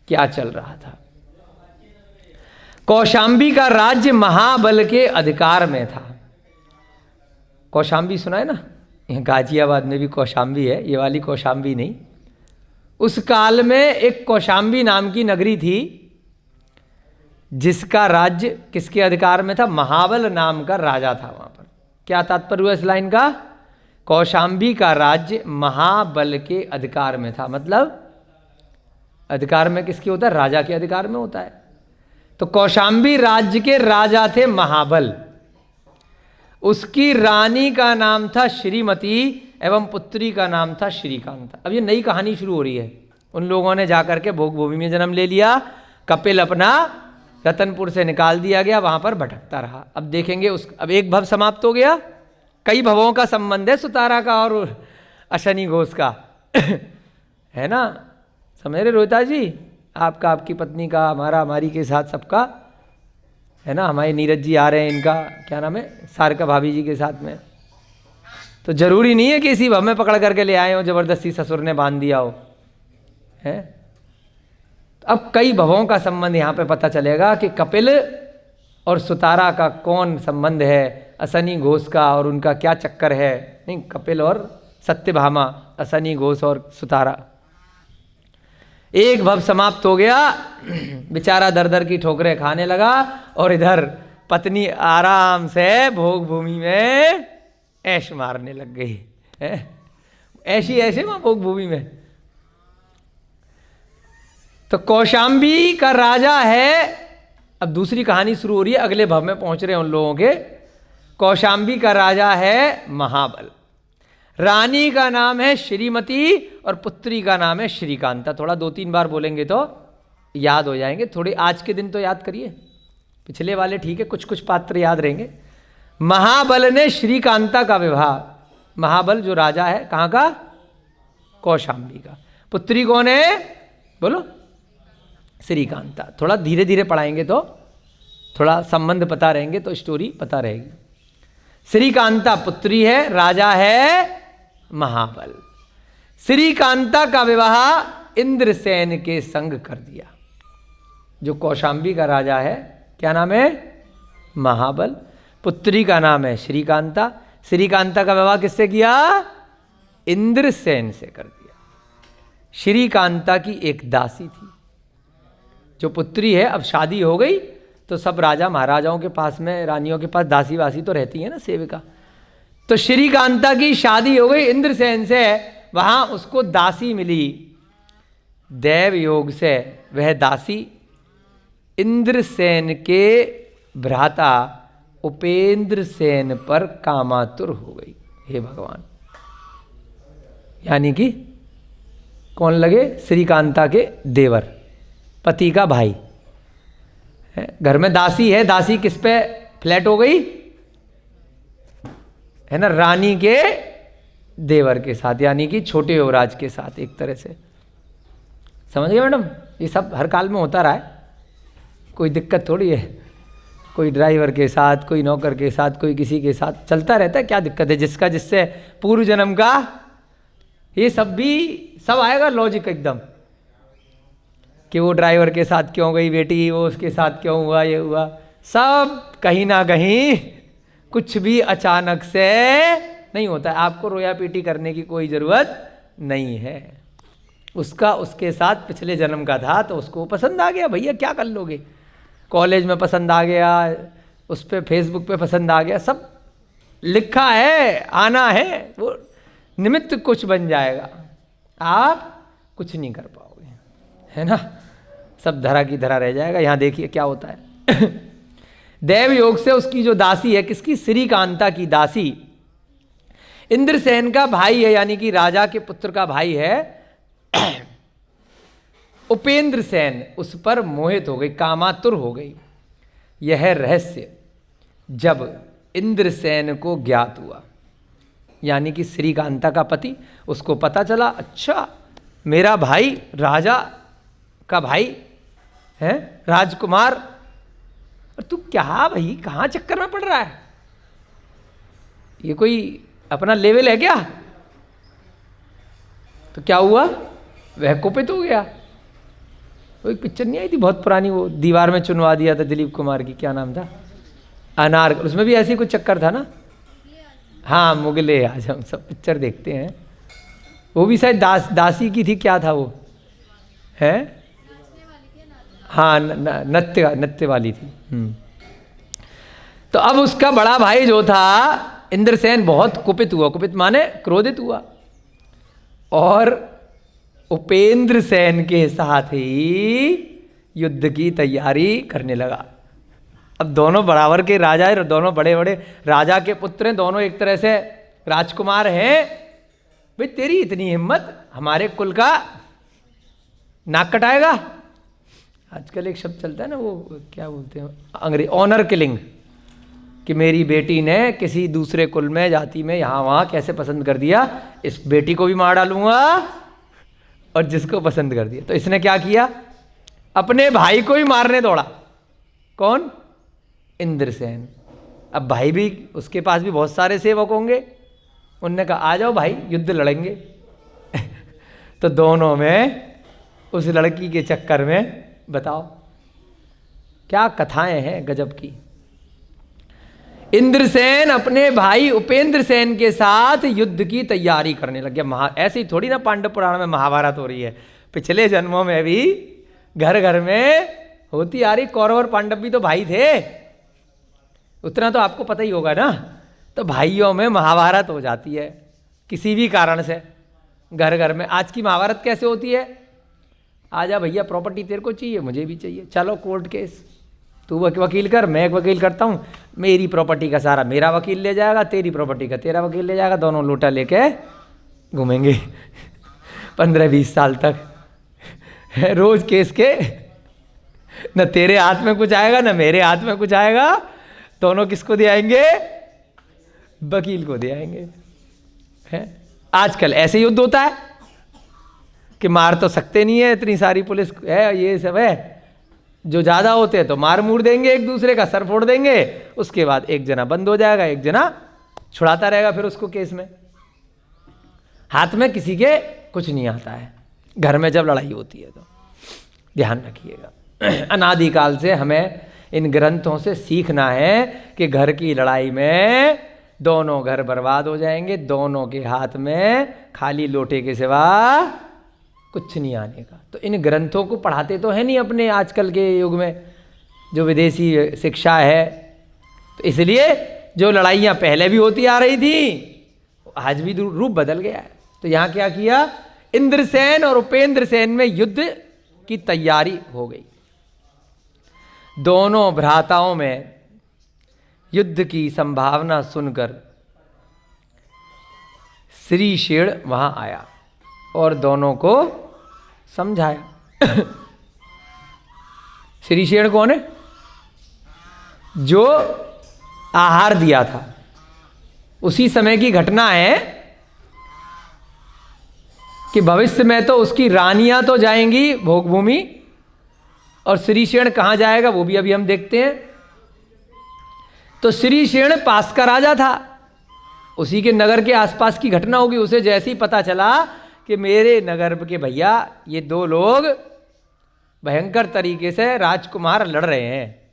Speaker 1: क्या चल रहा था। कौशाम्बी का राज्य महाबल के अधिकार में था। कौशाम्बी सुना है ना, यहाँ गाजियाबाद में भी कौशाम्बी है, ये वाली कौशाम्बी नहीं। उस काल में एक कौशाम्बी नाम की नगरी थी, जिसका राज्य किसके अधिकार में था? महाबल नाम का राजा था वहां पर। क्या तात्पर्य हुआ इस लाइन का? कौशाम्बी का राज्य महाबल के अधिकार में था। मतलब अधिकार में किसके होता है? राजा के अधिकार में होता है। तो कौशाम्बी राज्य के राजा थे महाबल। उसकी रानी का नाम था श्रीमती एवं पुत्री का नाम था श्रीकांता। अब ये नई कहानी शुरू हो रही है। उन लोगों ने जाकर के भोग भूमि में जन्म ले लिया। कपिल अपना रतनपुर से निकाल दिया गया, वहां पर भटकता रहा। अब देखेंगे अब एक भव समाप्त हो गया। कई भवों का संबंध है सुतारा का और अशनि घोष का है ना, समझ रहे रोहिता जी? आपका, आपकी पत्नी का, हमारा, हमारी के साथ सबका है ना। हमारे नीरज जी आ रहे हैं, इनका क्या नाम है, सारिका भाभी जी के साथ में। तो जरूरी नहीं है कि इसी भव में पकड़ करके ले आए हो, जबरदस्ती ससुर ने बांध दिया हो, है। तो अब कई भवों का संबंध यहाँ पे पता चलेगा कि कपिल और सुतारा का कौन संबंध है, असनी घोष का और उनका क्या चक्कर है। नहीं, कपिल और सत्यभामा, असनी घोष और सुतारा। एक भव समाप्त हो गया, बेचारा दर दर की ठोकरें खाने लगा और इधर पत्नी आराम से भोग भूमि में ऐश मारने लग गई। ऐसी ऐसे वहां भोग भूमि में। तो कौशाम्बी का राजा है, अब दूसरी कहानी शुरू हो रही है, अगले भव में पहुंच रहे हैं उन लोगों के। कौशाम्बी का राजा है महाबल, रानी का नाम है श्रीमती और पुत्री का नाम है श्रीकांता। थोड़ा 2-3 बार बोलेंगे तो याद हो जाएंगे। थोड़े आज के दिन तो याद करिए, पिछले वाले ठीक है, कुछ कुछ पात्र याद रहेंगे। महाबल ने श्रीकांता का विवाह, महाबल जो राजा है कहाँ का, कौशाम्बी का। पुत्री कौन है, बोलो, श्रीकांता। थोड़ा धीरे धीरे पढ़ाएंगे तो थोड़ा संबंध पता रहेंगे तो स्टोरी पता रहेगी। श्रीकांता पुत्री है, राजा है महाबल। श्रीकांता का विवाह इंद्रसेन के संग कर दिया। जो कौशाम्बी का राजा है, क्या नाम है, महाबल, पुत्री का नाम है श्रीकांता। श्रीकांता का विवाह किससे किया, इंद्रसेन से कर दिया। श्रीकांता की एक दासी थी, जो पुत्री है, अब शादी हो गई तो सब राजा महाराजाओं के पास में, रानियों के पास दासी वासी तो रहती है ना, सेविका। तो श्रीकांता की शादी हो गई इंद्रसेन से, वहां उसको दासी मिली। देव योग से वह दासी इंद्रसेन के भ्राता उपेंद्र सेन पर कामातुर हो गई। हे भगवान, यानी कि कौन लगे, श्रीकांता के देवर, पति का भाई। घर में दासी है, दासी किस पे फ्लैट हो गई है ना, रानी के देवर के साथ, यानी कि छोटे युवराज के साथ एक तरह से। समझ गए मैडम, ये सब हर काल में होता रहा है, कोई दिक्कत थोड़ी है। कोई ड्राइवर के साथ, कोई नौकर के साथ, कोई किसी के साथ चलता रहता है, क्या दिक्कत है। जिसका जिससे पूर्व जन्म का ये सब भी सब आएगा लॉजिक एकदम, कि वो ड्राइवर के साथ क्यों गई बेटी, वो उसके साथ क्यों हुआ, ये हुआ, सब कहीं ना कहीं कुछ भी अचानक से नहीं होता है। आपको रोया पीटी करने की कोई ज़रूरत नहीं है। उसका उसके साथ पिछले जन्म का था तो उसको पसंद आ गया, भैया क्या कर लोगे। कॉलेज में पसंद आ गया, उस पर फेसबुक पे पसंद आ गया, सब लिखा है, आना है, वो निमित्त कुछ बन जाएगा, आप कुछ नहीं कर पाओगे, है ना, सब धरा की धरा रह जाएगा। यहाँ देखिए क्या होता है। देव योग से उसकी जो दासी है, किसकी, श्रीकांता की दासी, इंद्रसेन का भाई है, यानी कि राजा के पुत्र का भाई है उपेंद्र सेन, उस पर मोहित हो गई, कामातुर हो गई। यह रहस्य जब इंद्रसेन को ज्ञात हुआ, यानी कि श्रीकांता का पति, उसको पता चला, अच्छा मेरा भाई राजा का भाई है, राजकुमार, और तू क्या भाई कहाँ चक्कर में पड़ रहा है, ये कोई अपना लेवल है क्या। तो क्या हुआ, वह कुपित हो गया। वो एक पिक्चर नहीं आई थी बहुत पुरानी, वो दीवार में चुनवा दिया था दिलीप कुमार की, क्या नाम था, अनार, उसमें भी ऐसी कुछ चक्कर था ना। हाँ, मुगले आज हम सब पिक्चर देखते हैं। वो भी शायद दासी की थी, क्या था वो, है, हाँ, नृत्य वाली थी। तो अब उसका बड़ा भाई जो था इंद्रसेन बहुत कुपित हुआ, कुपित माने क्रोधित हुआ, और उपेंद्र सेन के साथ ही युद्ध की तैयारी करने लगा। अब दोनों बराबर के राजा हैं, दोनों बड़े बड़े राजा के पुत्र हैं, दोनों एक तरह से राजकुमार हैं। भाई तेरी इतनी हिम्मत, हमारे कुल का नाक कटाएगा। आजकल एक शब्द चलता है ना, वो क्या बोलते हैं अंग्रेजी, ऑनर किलिंग, कि मेरी बेटी ने किसी दूसरे कुल में, जाति में, यहाँ वहाँ कैसे पसंद कर दिया, इस बेटी को भी मार डालूंगा, और जिसको पसंद कर दिया। तो इसने क्या किया, अपने भाई को ही मारने दौड़ा। कौन, इंद्रसेन। अब भाई भी, उसके पास भी बहुत सारे सेवक होंगे, उनने कहा आ जाओ भाई युद्ध लड़ेंगे। तो दोनों में उस लड़की के चक्कर में। बताओ क्या कथाएं हैं गजब की। इंद्रसेन अपने भाई उपेंद्र सेन के साथ युद्ध की तैयारी करने लग गया। ऐसे ही थोड़ी ना पांडव पुराण में महाभारत हो रही है, पिछले जन्मों में भी घर घर में होती आ रही। कौरव और पांडव भी तो भाई थे, उतना तो आपको पता ही होगा ना। तो भाइयों में महाभारत हो जाती है किसी भी कारण से घर घर में। आज की महाभारत कैसे होती है? आजा भैया प्रॉपर्टी तेरे को चाहिए, मुझे भी चाहिए, चलो कोर्ट केस, तू वकील कर, मैं एक वकील करता हूँ, मेरी प्रॉपर्टी का सारा मेरा वकील ले जाएगा, तेरी प्रॉपर्टी का तेरा वकील ले जाएगा, दोनों लोटा लेके घूमेंगे 15-20 साल तक। रोज केस के, न तेरे हाथ में कुछ आएगा न मेरे हाथ में कुछ आएगा, दोनों किसको दे आएंगे? वकील को दे आएंगे। है आजकल ऐसे युद्ध होता है कि मार तो सकते नहीं है, इतनी सारी पुलिस है, ये सब है। जो ज़्यादा होते हैं तो मार मूर देंगे, एक दूसरे का सर फोड़ देंगे, उसके बाद एक जना बंद हो जाएगा, एक जना छुड़ाता रहेगा फिर उसको केस में। हाथ में किसी के कुछ नहीं आता है घर में जब लड़ाई होती है। तो ध्यान रखिएगा, अनादिकाल से हमें इन ग्रंथों से सीखना है कि घर की लड़ाई में दोनों घर बर्बाद हो जाएंगे, दोनों के हाथ में खाली लोटे के सिवा कुछ नहीं आने का। तो इन ग्रंथों को पढ़ाते तो है नहीं अपने आजकल के युग में जो विदेशी शिक्षा है। तो इसलिए जो लड़ाइयाँ पहले भी होती आ रही थी आज भी रूप बदल गया है। तो यहाँ क्या किया? इंद्रसेन और उपेंद्र सेन में युद्ध की तैयारी हो गई। दोनों भ्राताओं में युद्ध की संभावना सुनकर श्रीशेण वहां आया और दोनों को समझाया। श्रीशेण कौन है? जो आहार दिया था। उसी समय की घटना है कि भविष्य में तो उसकी रानियां तो जाएंगी भोगभूमि, और श्रीशेण कहां जाएगा वो भी अभी हम देखते हैं। तो श्रीशेण पास का राजा था, उसी के नगर के आसपास की घटना होगी। उसे जैसे ही पता चला कि मेरे नगर के भैया ये दो लोग भयंकर तरीके से राजकुमार लड़ रहे हैं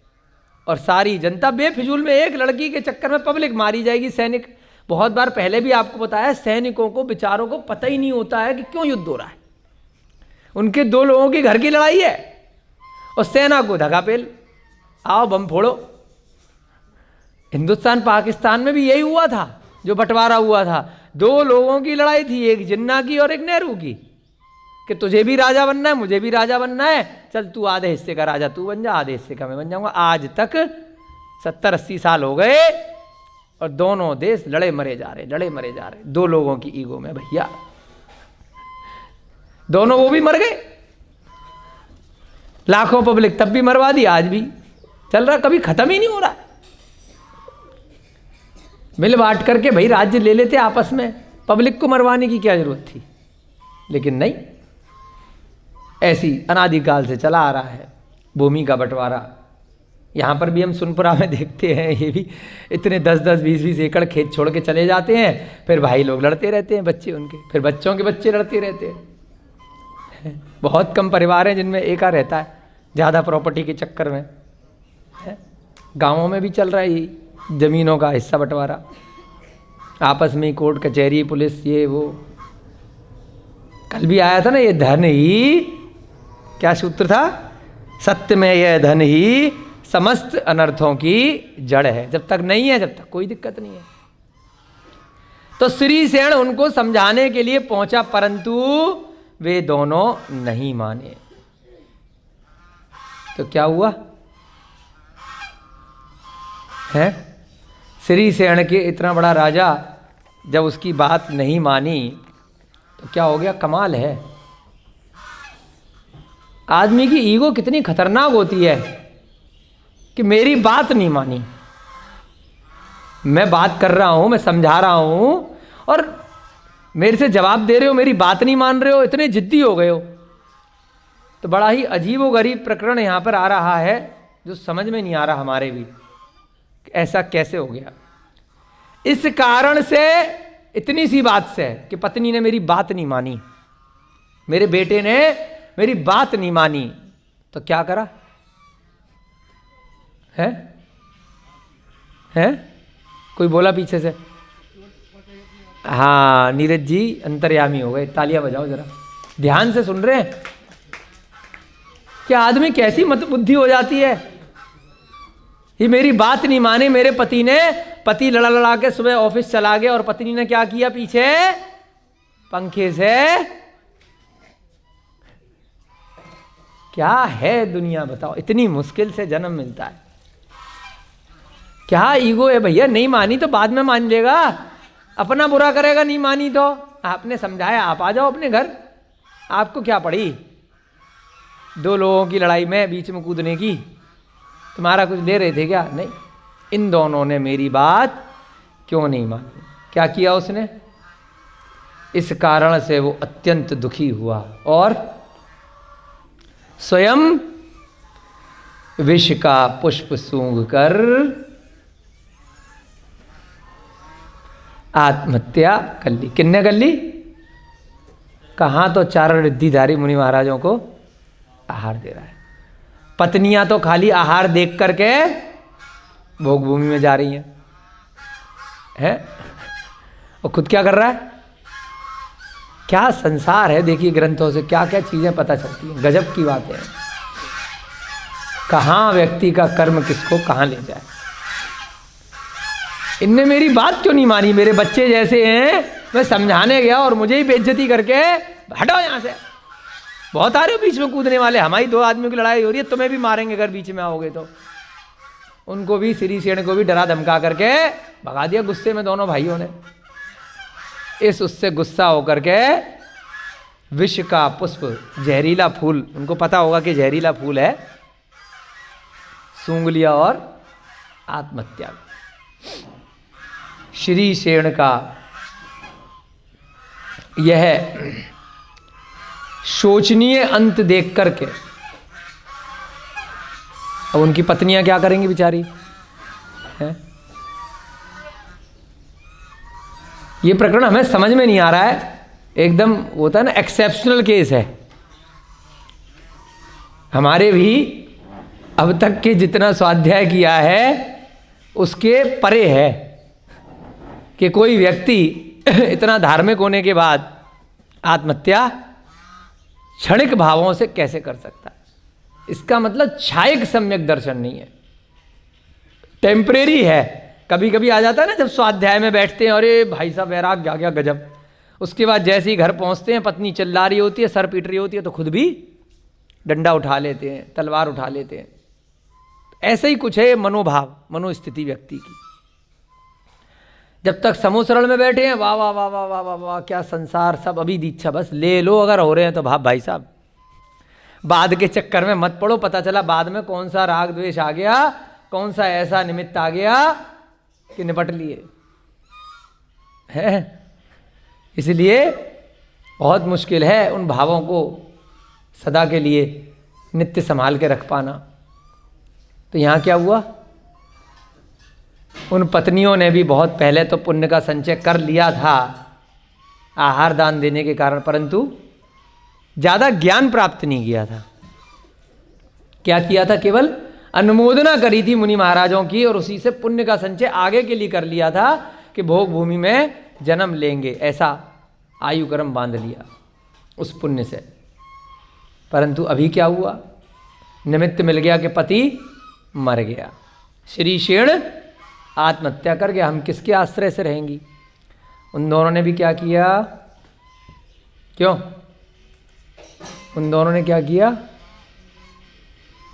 Speaker 1: और सारी जनता बेफिजूल में एक लड़की के चक्कर में पब्लिक मारी जाएगी। सैनिक, बहुत बार पहले भी आपको बताया, सैनिकों को बेचारों को पता ही नहीं होता है कि क्यों युद्ध हो रहा है। उनके दो लोगों की घर की लड़ाई है और सेना को धगा पेल, आओ बम फोड़ो। हिंदुस्तान पाकिस्तान में भी यही हुआ था, जो बंटवारा हुआ था। दो लोगों की लड़ाई थी, एक जिन्ना की और एक नेहरू की, कि तुझे भी राजा बनना है, मुझे भी राजा बनना है, चल तू आधे हिस्से का राजा तू बन जा, आधे हिस्से का मैं बन जाऊंगा। आज तक 70-80 साल हो गए और दोनों देश लड़े मरे जा रहे, दो लोगों की ईगो में भैया। दोनों वो भी मर गए, लाखों पब्लिक तब भी मरवा दी, आज भी चल रहा, कभी खत्म ही नहीं हो रहा। मिल बांट करके भाई राज्य ले लेते आपस में, पब्लिक को मरवाने की क्या जरूरत थी। लेकिन नहीं, ऐसी अनादिकाल से चला आ रहा है भूमि का बंटवारा। यहाँ पर भी हम सुनपुरा में देखते हैं, ये भी इतने 10-10, 20-20 एकड़ खेत छोड़ के चले जाते हैं, फिर भाई लोग लड़ते रहते हैं, बच्चे उनके, फिर बच्चों के बच्चे लड़ते रहते हैं। बहुत कम परिवार हैं जिनमें एका रहता है, ज़्यादा प्रॉपर्टी के चक्कर में। गाँवों में भी चल रहा है ये जमीनों का हिस्सा बंटवारा, आपस में कोर्ट कचहरी पुलिस ये वो। कल भी आया था ना, ये धन ही, क्या सूत्र था? सत्य में यह धन ही समस्त अनर्थों की जड़ है। जब तक नहीं है, जब तक कोई दिक्कत नहीं है। तो श्रीशेण उनको समझाने के लिए पहुंचा, परंतु वे दोनों नहीं माने। तो क्या हुआ है? श्रीशेण के इतना बड़ा राजा जब उसकी बात नहीं मानी तो क्या हो गया? कमाल है। आदमी की ईगो कितनी खतरनाक होती है कि मेरी बात नहीं मानी, मैं बात कर रहा हूं, मैं समझा रहा हूं और मेरे से जवाब दे रहे हो, मेरी बात नहीं मान रहे हो, इतने जिद्दी हो गए हो। तो बड़ा ही अजीबोगरीब प्रकरण यहाँ पर आ रहा है, जो समझ में नहीं आ रहा हमारे भी, ऐसा कैसे हो गया। इस कारण से, इतनी सी बात से कि पत्नी ने मेरी बात नहीं मानी, मेरे बेटे ने मेरी बात नहीं मानी, तो क्या करा है? कोई बोला पीछे से? हाँ, नीरज जी अंतर्यामी हो गए, तालियां बजाओ जरा, ध्यान से सुन रहे हैं? क्या आदमी कैसी मत बुद्धि हो जाती है। ये मेरी बात नहीं मानी मेरे पति लड़ा लड़ा के सुबह ऑफिस चला गया, और पत्नी ने क्या किया पीछे पंखे से। क्या है दुनिया बताओ, इतनी मुश्किल से जन्म मिलता है। क्या ईगो है भैया, नहीं मानी तो बाद में मान लेगा, अपना बुरा करेगा नहीं मानी तो। आपने समझाया, आप आ जाओ अपने घर, आपको क्या पड़ी 2 लोगों की लड़ाई में बीच में कूदने की? तुम्हारा कुछ ले रहे थे क्या? नहीं, इन दोनों ने मेरी बात क्यों नहीं मानी? क्या किया उसने? इस कारण से वो अत्यंत दुखी हुआ और स्वयं विष का पुष्प सूंघ कर आत्महत्या कर ली। किन्ने कर ली? कहाँ तो चारण रिद्धिधारी मुनि महाराजों को आहार दे रहा है। पत्नियां तो खाली आहार देख करके भोग भूमि में जा रही हैं, और खुद क्या कर रहा है? क्या संसार है, देखिए ग्रंथों से क्या क्या चीजें पता चलती हैं, गजब की बात है। कहाँ व्यक्ति का कर्म किसको कहाँ ले जाए। इनने मेरी बात क्यों नहीं मानी, मेरे बच्चे जैसे हैं, मैं समझाने गया और मुझे ही बेइज्जती करके हटाओ यहां से। बहुत आ रहे हो बीच में कूदने वाले, हमारी 2 आदमियों की लड़ाई हो रही है, तुम्हें भी मारेंगे अगर बीच में आओगे तो। उनको भी, श्री सेन को भी डरा धमका करके भगा दिया गुस्से में दोनों भाइयों ने। इस उससे गुस्सा होकर के विष का पुष्प, जहरीला फूल, उनको पता होगा कि जहरीला फूल है, सूंघ लिया और आत्महत्या। श्री सेन का यह शोचनीय अंत देख करके अब उनकी पत्नियां क्या करेंगी बेचारी हैं? ये प्रकरण हमें समझ में नहीं आ रहा है, एकदम होता है ना, एक्सेप्शनल केस है। हमारे भी अब तक के जितना स्वाध्याय किया है उसके परे है कि कोई व्यक्ति इतना धार्मिक होने के बाद आत्महत्या क्षणिक भावों से कैसे कर सकता है। इसका मतलब छायक सम्यक दर्शन नहीं है, टेम्परेरी है। कभी कभी आ जाता है ना, जब स्वाध्याय में बैठते हैं, अरे भाई साहब वैराग्य आ गया गजब, उसके बाद जैसे ही घर पहुंचते हैं पत्नी चिल्ला रही होती है, सर पीट रही होती है, तो खुद भी डंडा उठा लेते हैं, तलवार उठा लेते हैं। ऐसे ही कुछ है मनोभाव, मनोस्थिति व्यक्ति की। जब तक समोसरण में बैठे हैं, वाह वाह वाह वाह वाह वाह वाह, क्या संसार, सब अभी दीक्षा बस ले लो, अगर हो रहे हैं तो भाई साहब बाद के चक्कर में मत पड़ो। पता चला बाद में कौन सा राग द्वेष आ गया, कौन सा ऐसा निमित्त आ गया कि निपट लिए है। इसलिए बहुत मुश्किल है उन भावों को सदा के लिए नित्य संभाल के रख पाना। तो यहाँ क्या हुआ, उन पत्नियों ने भी बहुत पहले तो पुण्य का संचय कर लिया था आहार दान देने के कारण, परंतु ज़्यादा ज्ञान प्राप्त नहीं किया था। क्या किया था, केवल अनुमोदना करी थी मुनि महाराजों की, और उसी से पुण्य का संचय आगे के लिए कर लिया था कि भोग भूमि में जन्म लेंगे, ऐसा आयु क्रम बांध लिया उस पुण्य से। परंतु अभी क्या हुआ, निमित्त मिल गया कि पति मर गया, श्री सेन आत्महत्या कर गया, हम किसके आश्रय से रहेंगी। उन दोनों ने भी क्या किया, क्यों उन दोनों ने क्या किया,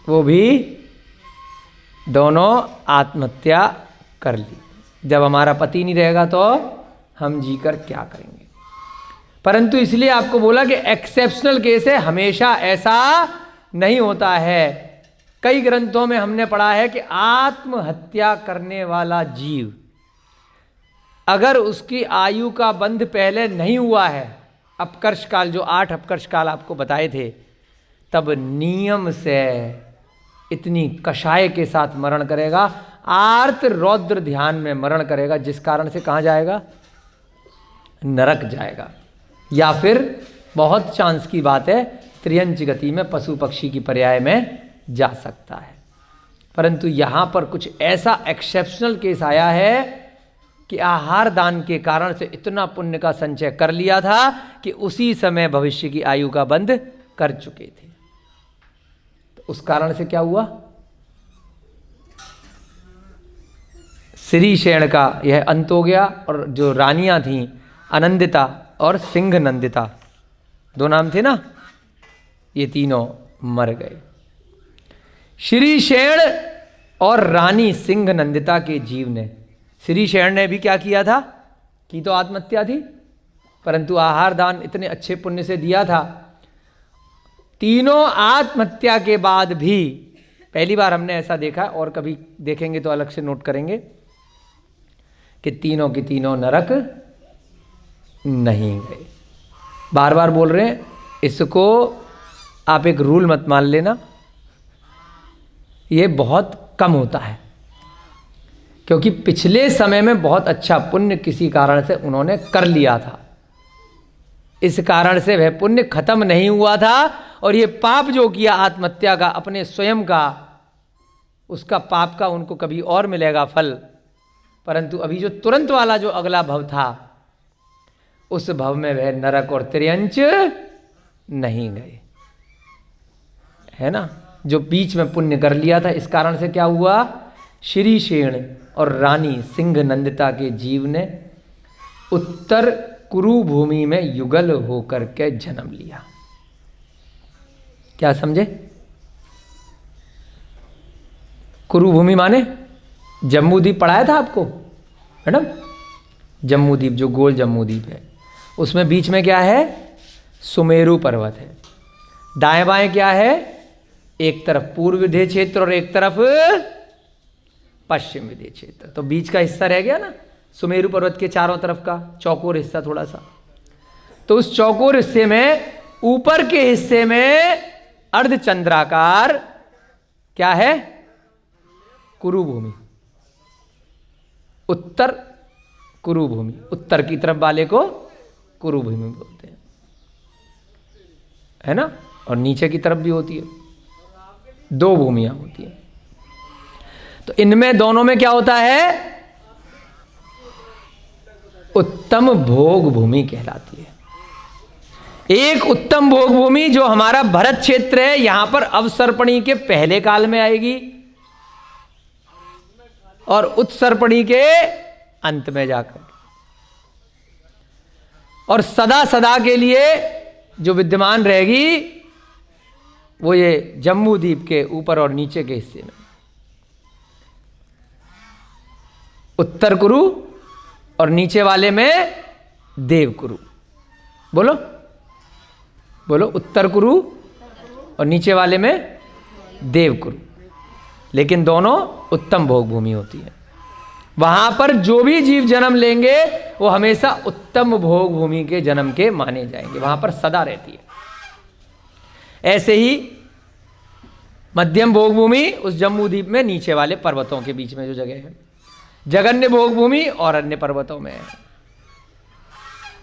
Speaker 1: वो भी दोनों आत्महत्या कर ली। जब हमारा पति नहीं रहेगा तो हम जीकर क्या करेंगे। परंतु इसलिए आपको बोला कि एक्सेप्शनल केस है, हमेशा ऐसा नहीं होता है। कई ग्रंथों में हमने पढ़ा है कि आत्महत्या करने वाला जीव अगर उसकी आयु का बंध पहले नहीं हुआ है, अपकर्ष काल, जो 8 अपकर्ष काल आपको बताए थे, तब नियम से इतनी कषाय के साथ मरण करेगा, आर्त रौद्र ध्यान में मरण करेगा, जिस कारण से कहाँ जाएगा, नरक जाएगा, या फिर बहुत चांस की बात है त्रियंच गति में पशु पक्षी की पर्याय में जा सकता है। परंतु यहाँ पर कुछ ऐसा एक्सेप्शनल केस आया है कि आहार दान के कारण से इतना पुण्य का संचय कर लिया था कि उसी समय भविष्य की आयु का बंध कर चुके थे। तो उस कारण से क्या हुआ, श्रीशेण का यह अंत हो गया और जो रानियां थीं आनंदिता और सिंह नंदिता, दो नाम थे ना, ये तीनों मर गए। श्रीशेण और रानी सिंह नंदिता के जीव ने, श्रीशेण ने भी क्या किया था कि तो आत्महत्या थी, परंतु आहार दान इतने अच्छे पुण्य से दिया था। तीनों आत्महत्या के बाद भी, पहली बार हमने ऐसा देखा और कभी देखेंगे तो अलग से नोट करेंगे कि तीनों की तीनों नरक नहीं गए। बार बार बोल रहे हैं, इसको आप एक रूल मत मान लेना, ये बहुत कम होता है, क्योंकि पिछले समय में बहुत अच्छा पुण्य किसी कारण से उन्होंने कर लिया था, इस कारण से वह पुण्य खत्म नहीं हुआ था और ये पाप जो किया आत्महत्या का अपने स्वयं का, उसका पाप का उनको कभी और मिलेगा फल। परंतु अभी जो तुरंत वाला जो अगला भव था, उस भव में वह नरक और त्रियंच नहीं गए, है ना। जो बीच में पुण्य कर लिया था, इस कारण से क्या हुआ, श्रीशेण और रानी सिंह नंदिता के जीव ने उत्तर कुरु भूमि में युगल होकर के जन्म लिया। क्या समझे, कुरु भूमि माने जम्बूद्वीप पढ़ाया था आपको मैडम, जम्बूद्वीप जो गोल जम्बूद्वीप है, उसमें बीच में क्या है, सुमेरु पर्वत है, दाएं बाएं क्या है, एक तरफ पूर्व विंध्य क्षेत्र और एक तरफ पश्चिम विंध्य क्षेत्र। तो बीच का हिस्सा रह गया ना सुमेरु पर्वत के चारों तरफ का चौकोर हिस्सा थोड़ा सा। तो उस चौकोर हिस्से में ऊपर के हिस्से में अर्धचंद्राकार क्या है, कुरु भूमि, उत्तर कुरु भूमि, उत्तर की तरफ वाले को कुरु भूमि बोलते हैं, है ना। और नीचे की तरफ भी होती है, दो भूमियां होती हैं। तो इनमें दोनों में क्या होता है, उत्तम भोग भूमि कहलाती है। एक उत्तम भोग भूमि जो हमारा भरत क्षेत्र है, यहां पर अवसर्पणी के पहले काल में आएगी और उत्सर्पणी के अंत में जाकर, और सदा सदा के लिए जो विद्यमान रहेगी वो ये जम्बूद्वीप के ऊपर और नीचे के हिस्से में, उत्तर कुरु और नीचे वाले में देव कुरु। बोलो बोलो, उत्तर कुरु और नीचे वाले में देव कुरु, लेकिन दोनों उत्तम भोग भूमि होती है। वहां पर जो भी जीव जन्म लेंगे वो हमेशा उत्तम भोग भूमि के जन्म के माने जाएंगे, वहां पर सदा रहती है। ऐसे ही मध्यम भोग भूमि उस जम्बूद्वीप में नीचे वाले पर्वतों के बीच में जो जगह है, जगन्य भोग भूमि और अन्य पर्वतों में है,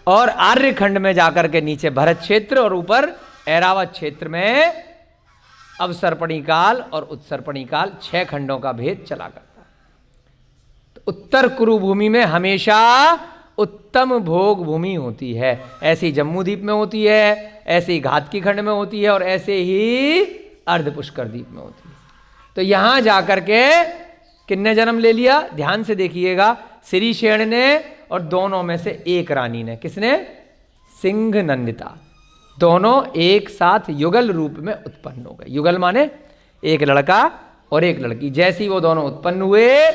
Speaker 1: और आर्यखंड में जाकर के नीचे भरत क्षेत्र और ऊपर ऐरावत क्षेत्र में अवसर्पणी काल और उत्सर्पणी काल 6 खंडों का भेद चला करता है। तो उत्तर कुरु भूमि में हमेशा उत्तम भोग भूमि होती है, ऐसे ही जम्बूद्वीप में होती है, ऐसे ही घातकी खंड में होती है और ऐसे ही अर्ध पुष्कर द्वीप में होती है। तो यहां जाकर के किन्ने जन्म ले लिया, ध्यान से देखिएगा, श्रीशेण ने और दोनों में से एक रानी ने, किसने, सिंह नंदिता, दोनों एक साथ युगल रूप में उत्पन्न हो गए। युगल माने एक लड़का और एक लड़की। जैसे ही वो दोनों उत्पन्न हुए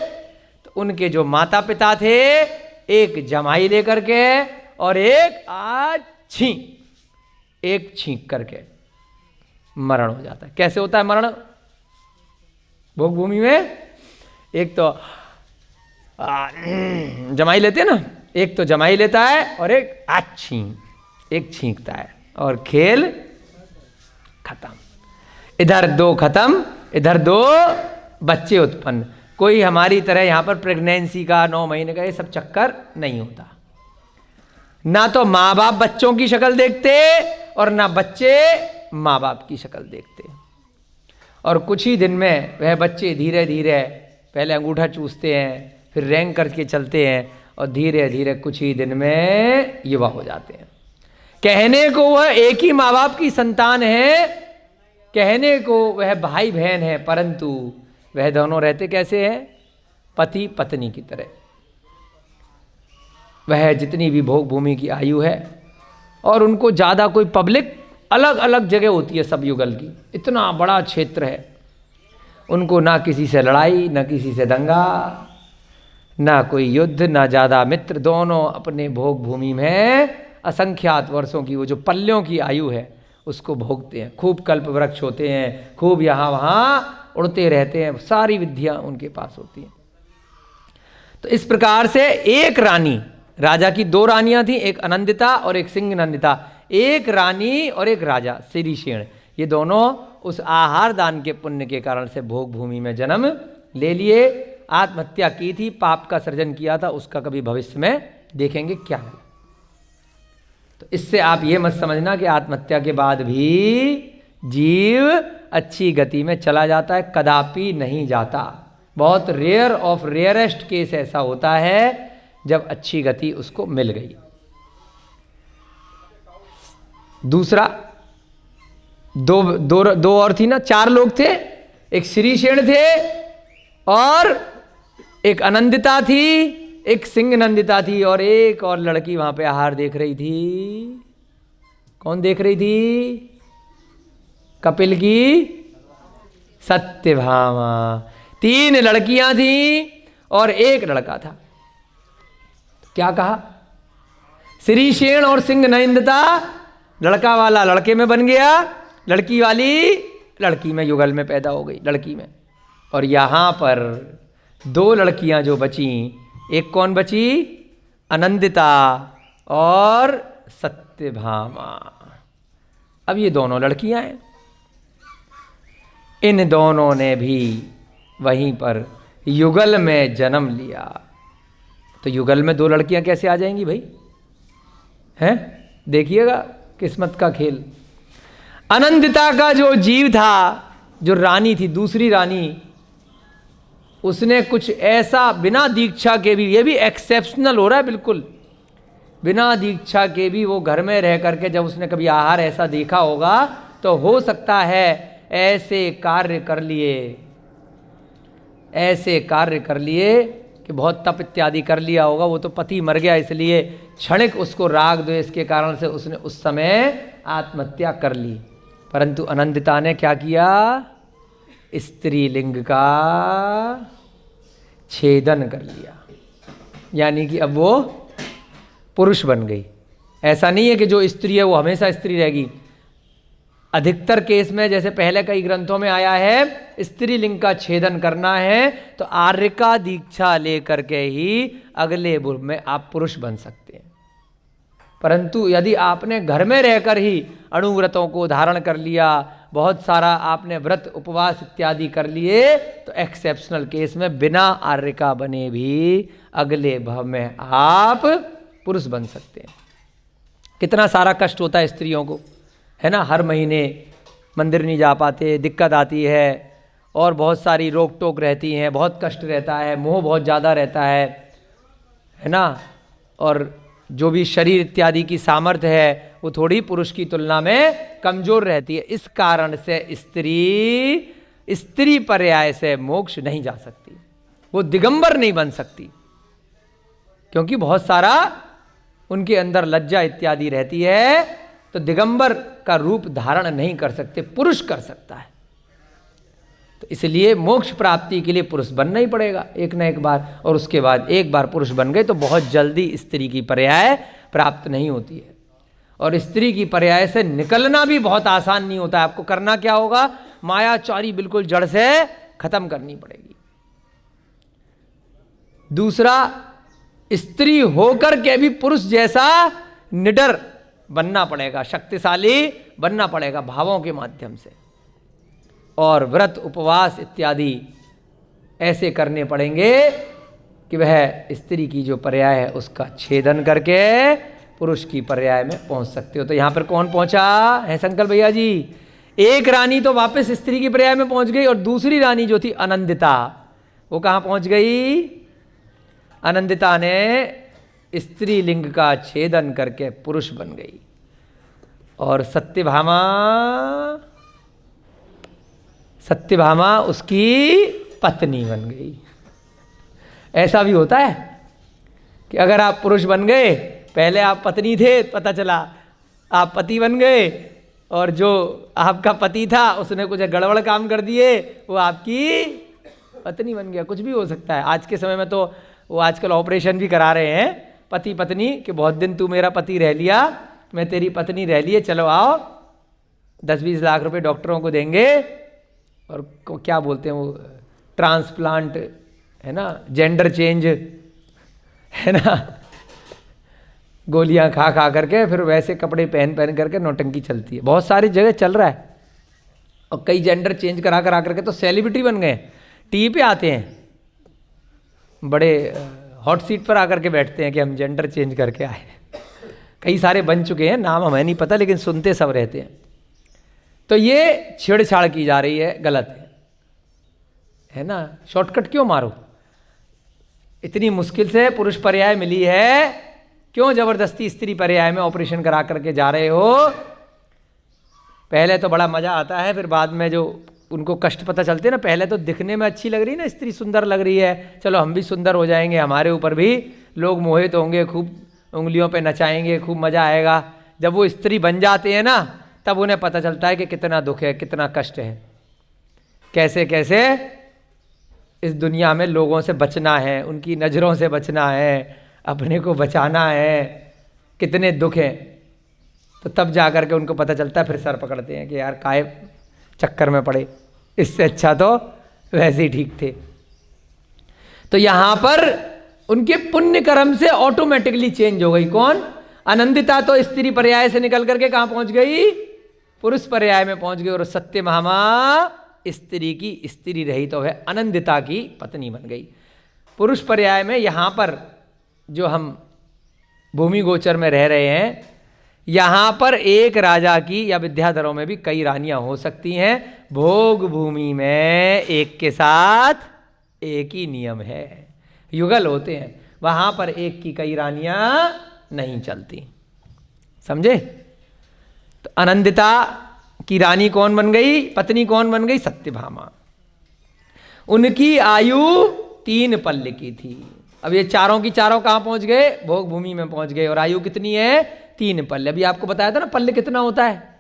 Speaker 1: तो उनके जो माता पिता थे, एक जमाई लेकर के और एक छींक करके मरण हो जाता है। कैसे होता है मरण भोग भूमि में, एक तो जमाई लेते हैं ना, एक तो जमाई लेता है और एक छींकता है और खेल खत्म। इधर 2 खत्म, इधर 2 बच्चे उत्पन्न। कोई हमारी तरह यहां पर प्रेगनेंसी का 9 महीने का ये सब चक्कर नहीं होता। ना तो माँ बाप बच्चों की शक्ल देखते और ना बच्चे माँ बाप की शक्ल देखते हैं। और कुछ ही दिन में वह बच्चे धीरे धीरे पहले अंगूठा चूसते हैं, फिर रैंक करके चलते हैं, और धीरे धीरे कुछ ही दिन में युवा हो जाते हैं। कहने को वह एक ही माँ बाप की संतान है, कहने को वह भाई बहन है, परंतु वह दोनों रहते कैसे हैं? पति पत्नी की तरह। वह जितनी भी भोग भूमि की आयु है, और उनको ज़्यादा कोई पब्लिक अलग अलग जगह होती है सब युगल की, इतना बड़ा क्षेत्र है, उनको ना किसी से लड़ाई, ना किसी से दंगा, ना कोई युद्ध, ना ज़्यादा मित्र, दोनों अपने भोग भूमि में असंख्यात वर्षों की वो जो पल्यों की आयु है उसको भोगते हैं। खूब कल्प वृक्ष होते हैं, खूब यहाँ वहाँ उड़ते रहते हैं, सारी विद्या उनके पास होती हैं। तो इस प्रकार से एक रानी, राजा की दो रानियां थी, एक अनंदिता और एक सिंह नंदिता, एक रानी और एक राजा श्रीसेन, ये दोनों उस आहार दान के पुण्य के कारण से भोग भूमि में जन्म ले लिए। आत्महत्या की थी, पाप का सृजन किया था, उसका कभी भविष्य में देखेंगे क्या है। तो इससे आप ये मत समझना कि आत्महत्या के बाद भी जीव अच्छी गति में चला जाता है, कदापि नहीं जाता। बहुत रेयर ऑफ रेयरेस्ट केस ऐसा होता है जब अच्छी गति उसको मिल गई। दूसरा, दो और थी ना, चार लोग थे, एक श्रीसेन थे और एक अनंदिता थी, एक सिंह नंदिता थी, और एक और लड़की वहां पे आहार देख रही थी। कौन देख रही थी? कपिल की सत्यभामा। तीन लड़कियां थी और एक लड़का था। क्या कहा? श्रीसेन और सिंह नंदिता, लड़का वाला लड़के में बन गया, लड़की वाली लड़की में युगल में पैदा हो गई, लड़की में। और यहां पर दो लड़कियां जो बची, एक कौन बची? अनंदिता और सत्यभामा। अब ये दोनों लड़कियां हैं, इन दोनों ने भी वहीं पर युगल में जन्म लिया। तो युगल में दो लड़कियां कैसे आ जाएंगी भाई? हैं? देखिएगा किस्मत का खेल। अनंदिता का जो जीव था, जो रानी थी, दूसरी रानी, उसने कुछ ऐसा बिना दीक्षा के भी, ये भी एक्सेप्शनल हो रहा है बिल्कुल, बिना दीक्षा के भी वो घर में रह करके जब उसने कभी आहार ऐसा देखा होगा तो हो सकता है ऐसे कार्य कर लिए, ऐसे कार्य कर लिए कि बहुत तप इत्यादि कर लिया होगा। वो तो पति मर गया इसलिए क्षणिक उसको राग द्वेष के कारण से उसने उस समय आत्महत्या कर ली। परंतु अनंदिता ने क्या किया? स्त्रीलिंग का छेदन कर लिया, यानी कि अब वो पुरुष बन गई। ऐसा नहीं है कि जो स्त्री है वो हमेशा स्त्री रहेगी। अधिकतर केस में, जैसे पहले कई ग्रंथों में आया है, स्त्रीलिंग का छेदन करना है तो आर्य का दीक्षा लेकर के ही अगले भूमि में आप पुरुष बन सकते हैं। परंतु यदि आपने घर में रहकर ही अणुव्रतों को धारण कर लिया, बहुत सारा आपने व्रत उपवास इत्यादि कर लिए, तो एक्सेप्शनल केस में बिना आर्य का बने भी अगले भाव में आप पुरुष बन सकते हैं। कितना सारा कष्ट होता है स्त्रियों को, है ना? हर महीने मंदिर नहीं जा पाते, दिक्कत आती है, और बहुत सारी रोक टोक रहती हैं, बहुत कष्ट रहता है, मोह बहुत ज़्यादा रहता है ना? और जो भी शरीर इत्यादि की सामर्थ्य है वो थोड़ी पुरुष की तुलना में कमजोर रहती है। इस कारण से स्त्री पर्याय से मोक्ष नहीं जा सकती, वो दिगंबर नहीं बन सकती, क्योंकि बहुत सारा उनके अंदर लज्जा इत्यादि रहती है, तो दिगंबर का रूप धारण नहीं कर सकते, पुरुष कर सकता है। तो इसलिए मोक्ष प्राप्ति के लिए पुरुष बनना ही पड़ेगा एक न एक बार, और उसके बाद एक बार पुरुष बन गए तो बहुत जल्दी स्त्री की पर्याय प्राप्त नहीं होती है। और स्त्री की पर्याय से निकलना भी बहुत आसान नहीं होता है। आपको करना क्या होगा? मायाचारी बिल्कुल जड़ से खत्म करनी पड़ेगी। दूसरा, स्त्री होकर के भी पुरुष जैसा निडर बनना पड़ेगा, शक्तिशाली बनना पड़ेगा भावों के माध्यम से, और व्रत उपवास इत्यादि ऐसे करने पड़ेंगे कि वह स्त्री की जो पर्याय है उसका छेदन करके पुरुष की पर्याय में पहुंच सकते हो। तो यहाँ पर कौन पहुंचा है? संकल्प भैया जी, एक रानी तो वापस स्त्री की पर्याय में पहुंच गई और दूसरी रानी जो थी अनंदिता, वो कहां पहुंच गई? अनंदिता ने स्त्रीलिंग का छेदन करके पुरुष बन गई और सत्यभामा उसकी पत्नी बन गई। ऐसा भी होता है कि अगर आप पुरुष बन गए, पहले आप पत्नी थे, पता चला आप पति बन गए, और जो आपका पति था उसने कुछ गड़बड़ काम कर दिए, वो आपकी पत्नी बन गया। कुछ भी हो सकता है। आज के समय में तो वो आजकल ऑपरेशन भी करा रहे हैं पति पत्नी कि बहुत दिन तू मेरा पति रह लिया, मैं तेरी पत्नी रह लिए, चलो आओ 10-20 लाख रुपए डॉक्टरों को देंगे और क्या बोलते हैं वो, ट्रांसप्लांट है ना, जेंडर चेंज है ना, गोलियां खा खा करके फिर वैसे कपड़े पहन पहन करके नौटंकी चलती है। बहुत सारी जगह चल रहा है और कई जेंडर चेंज करा करा करके तो सेलिब्रिटी बन गए, टीवी पे आते हैं, बड़े हॉट सीट पर आकर के बैठते हैं कि हम जेंडर चेंज करके आए। कई सारे बन चुके हैं, नाम हमें नहीं पता, लेकिन सुनते सब रहते हैं। तो ये छेड़छाड़ की जा रही है, गलत है ना। शॉर्टकट क्यों मारो? इतनी मुश्किल से पुरुष पर्याय मिली है, क्यों जबरदस्ती स्त्री पर्याय में ऑपरेशन करा करके जा रहे हो? पहले तो बड़ा मजा आता है, फिर बाद में जो उनको कष्ट पता चलते हैं ना, पहले तो दिखने में अच्छी लग रही है ना, स्त्री सुंदर लग रही है, चलो हम भी सुंदर हो जाएंगे, हमारे ऊपर भी लोग मोहित होंगे, खूब उंगलियों पे नचाएंगे, खूब मजा आएगा। जब वो स्त्री बन जाते हैं ना, तब उन्हें पता चलता है कि कितना दुख है, कितना कष्ट है, कैसे कैसे इस दुनिया में लोगों से बचना है, उनकी नज़रों से बचना है, अपने को बचाना है, कितने दुख हैं। तो तब जा कर के उनको पता चलता है, फिर सर पकड़ते हैं कि यार काहे चक्कर में पड़े, इससे अच्छा तो वैसे ही ठीक थे। तो यहां पर उनके पुण्य कर्म से ऑटोमेटिकली चेंज हो गई। कौन? अनंदिता तो स्त्री पर्याय से निकल करके कहां पहुंच गई? पुरुष पर्याय में पहुंच गई। और सत्यभामा स्त्री की स्त्री रही तो वह अनंदिता की पत्नी बन गई। पुरुष पर्याय में यहां पर जो हम भूमि गोचर में रह रहे हैं, यहां पर एक राजा की या विद्याधरों में भी कई रानियां हो सकती हैं। भोग भूमि में एक के साथ एक ही नियम है, युगल होते हैं, वहां पर एक की कई रानियां नहीं चलती। समझे? तो अनंदिता की रानी कौन बन गई? पत्नी कौन बन गई? सत्यभामा। उनकी आयु 3 पल्ल की थी। अब ये चारों की चारों कहां पहुंच गए? भोग भूमि में पहुंच गए। और आयु कितनी है? 3 पल्ल। अभी आपको बताया था ना पल्ल कितना होता है?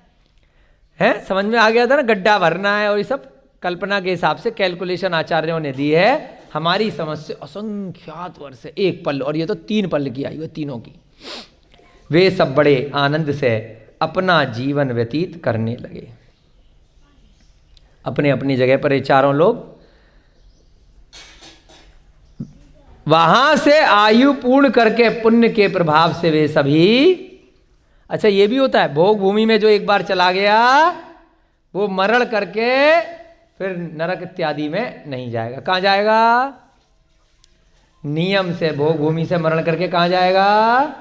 Speaker 1: समझ में आ गया था ना? गड्ढा भरना है और ये सब कल्पना के हिसाब से कैलकुलेशन आचार्यों ने दी है। हमारी समझ से असंख्यात वर्ष है 1 पल्ल, और ये तो 3 पल्ल की आयु है तीनों की। वे सब बड़े आनंद से अपना जीवन व्यतीत करने लगे। अपने अपनी जगह पर ये चारों लोग वहां से आयु पूर्ण करके पुण्य के प्रभाव से वे सभी, अच्छा ये भी होता है, भोग भूमि में जो एक बार चला गया वो मरण करके फिर नरक इत्यादि में नहीं जाएगा। कहां जाएगा? नियम से भोग भूमि से मरण करके कहां जाएगा?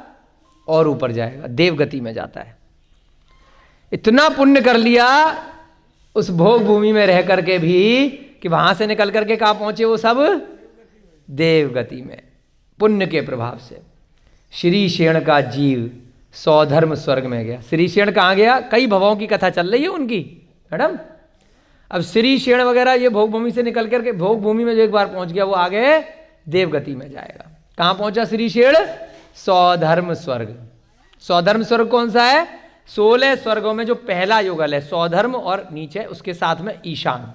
Speaker 1: और ऊपर जाएगा, देवगति में जाता है। इतना पुण्य कर लिया उस भोग भूमि में रह करके भी कि वहां से निकल करके कहां पहुंचे वो सब? देवगति में, पुण्य के प्रभाव से। श्री शेण का जीव सौधर्म स्वर्ग में गया। श्री शेण कहां गया? कई भवों की कथा चल रही है उनकी मैडम। अब श्री शेण वगैरह ये भोग भूमि से निकल करके भोग भूमि में जो एक बार पहुंच गया वो आगे देवगति में जाएगा। कहां पहुंचा श्री शेण? सौधर्म स्वर्ग। सौधर्म स्वर्ग कौन सा है? 16 स्वर्गों में जो पहला युगल है सौधर्म, और नीचे उसके साथ में ईशान।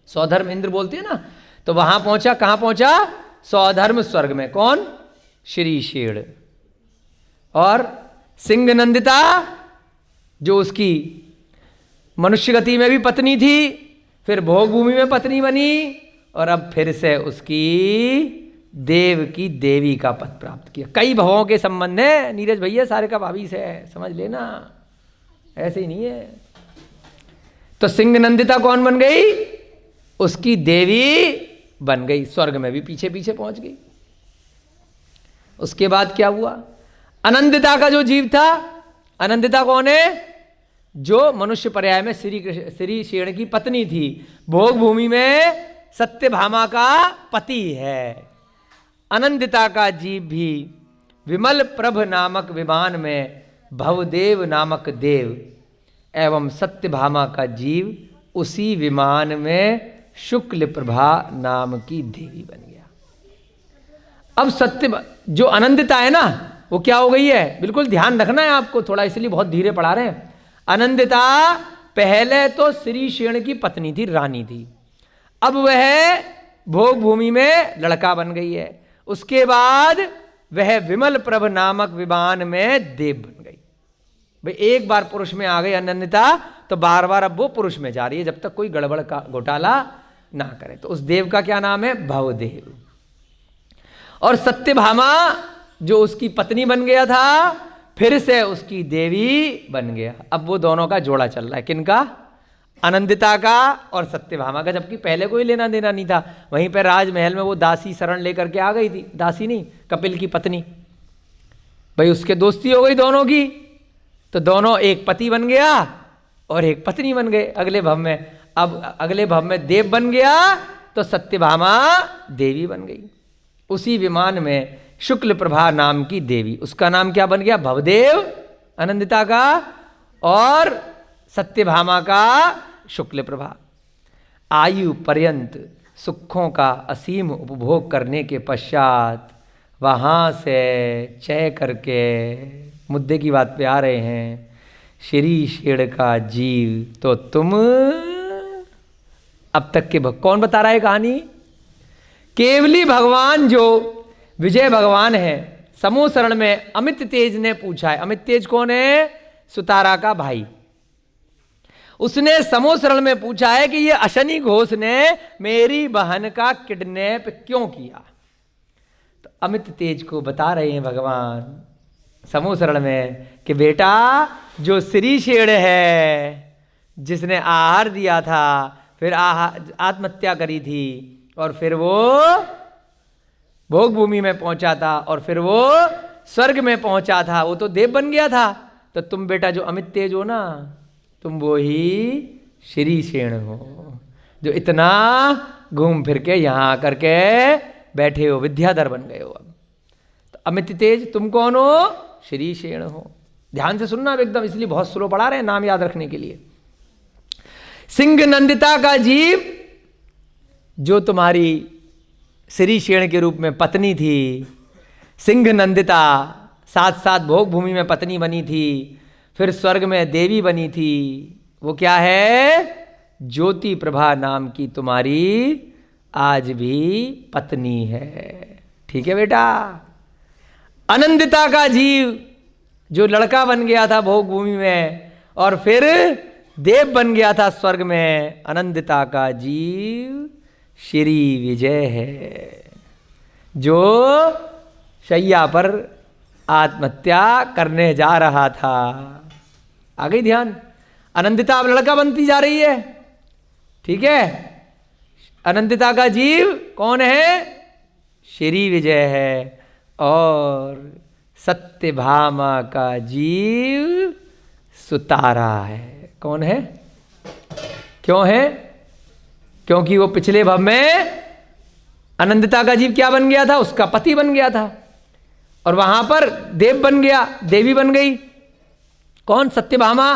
Speaker 1: सौधर्म इंद्र बोलते हैं ना, तो वहां पहुंचा। कहां पहुंचा? सौधर्म स्वर्ग में। कौन? श्री शेण। और सिंह नंदिता जो उसकी मनुष्य गति में भी पत्नी थी, फिर भोग भूमि में पत्नी बनी, और अब फिर से उसकी देव की देवी का पद प्राप्त किया। कई भवों के संबंध है नीरज भैया, सारे का भाभी से है, समझ लेना, ऐसे ही नहीं है। तो सिंह नंदिता कौन बन गई? उसकी देवी बन गई, स्वर्ग में भी पीछे पीछे पहुंच गई। उसके बाद क्या हुआ? अनंदिता का जो जीव था, अनंदिता कौन है? जो मनुष्य पर्याय में श्री शेण की पत्नी थी, भोग भूमि में सत्यभामा का पति है। अनंदिता का जीव भी विमल प्रभ नामक विमान में भवदेव नामक देव एवं सत्यभामा का जीव उसी विमान में शुक्ल प्रभा नाम की देवी बन गया। अब सत्य जो आनंदिता है ना, वो क्या हो गई है, बिल्कुल ध्यान रखना है आपको, थोड़ा इसलिए बहुत धीरे पढ़ा रहे हैं। आनंदिता पहले तो श्री शेण की पत्नी थी, रानी थी, अब वह भोग भूमि में लड़का बन गई है। उसके बाद वह विमल प्रभ नामक विमान में देव बन गई। भाई एक बार पुरुष में आ गई आनंदिता तो बार बार अब वो पुरुष में जा रही है, जब तक कोई गड़बड़ का घोटाला ना करे। तो उस देव का क्या नाम है, भवदेव। और सत्यभामा जो उसकी पत्नी बन गया था, फिर से उसकी देवी बन गया। अब वो दोनों का जोड़ा चल रहा है, किनका, आनंदिता का और सत्यभामा का, जबकि पहले कोई लेना देना नहीं था। वहीं पर राजमहल में वो दासी शरण लेकर के आ गई थी, दासी नहीं, कपिल की पत्नी। भाई उसके दोस्ती हो गई दोनों की, तो दोनों एक पति बन गया और एक पत्नी बन गए अगले भव में। अब अगले भव में देव बन गया तो सत्यभामा देवी बन गई। उसी विमान में शुक्ल प्रभा नाम की देवी, उसका नाम क्या बन गया, भवदेव आनंदिता का, और सत्यभामा का शुक्ल प्रभा। आयु पर्यंत सुखों का असीम उपभोग करने के पश्चात वहाँ से चय करके मुद्दे की बात पे आ रहे हैं, श्री शेण का जीव तो तुम। अब तक के कौन बता रहा है कहानी, केवली भगवान जो विजय भगवान है। समूह शरण में अमित तेज ने पूछा है, अमित तेज कौन है, सुतारा का भाई। उसने समूह शरण में पूछा है कि ये अशनि घोष ने मेरी बहन का किडनैप क्यों किया। तो अमित तेज को बता रहे हैं भगवान समूह शरण में कि बेटा जो श्री शेण है, जिसने आहार दिया था, फिर आत्महत्या करी थी, और फिर वो भोग भूमि में पहुंचा था, और फिर वो स्वर्ग में पहुंचा था, वो तो देव बन गया था। तो तुम बेटा जो अमित तेज हो ना, तुम वो ही श्री शेण हो, जो इतना घूम फिर के यहाँ आकर के बैठे हो, विद्याधर बन गए हो। अब तो अमित तेज तुम कौन हो, श्री शेण हो। ध्यान से सुनना एकदम, इसलिए बहुत स्लो पढ़ा रहे हैं नाम याद रखने के लिए। सिंह नंदिता का जीव जो तुम्हारी श्री शेण के रूप में पत्नी थी, सिंह नंदिता साथ साथ भोग भूमि में पत्नी बनी थी, फिर स्वर्ग में देवी बनी थी, वो क्या है, ज्योति प्रभा नाम की तुम्हारी आज भी पत्नी है। ठीक है बेटा। आनंदिता का जीव जो लड़का बन गया था भोग भूमि में और फिर देव बन गया था स्वर्ग में, आनंदिता का जीव श्री विजय है, जो शैया पर आत्महत्या करने जा रहा था। आ गई ध्यान। आनंदिता अब लड़का बनती जा रही है। ठीक है। आनंदिता का जीव कौन है, श्री विजय है, और सत्यभामा का जीव सुतारा है। कौन है, क्यों है, क्योंकि वो पिछले भव में आनंदिता का जीव क्या बन गया था, उसका पति बन गया था, और वहां पर देव बन गया, देवी बन गई। कौन, सत्यभामा।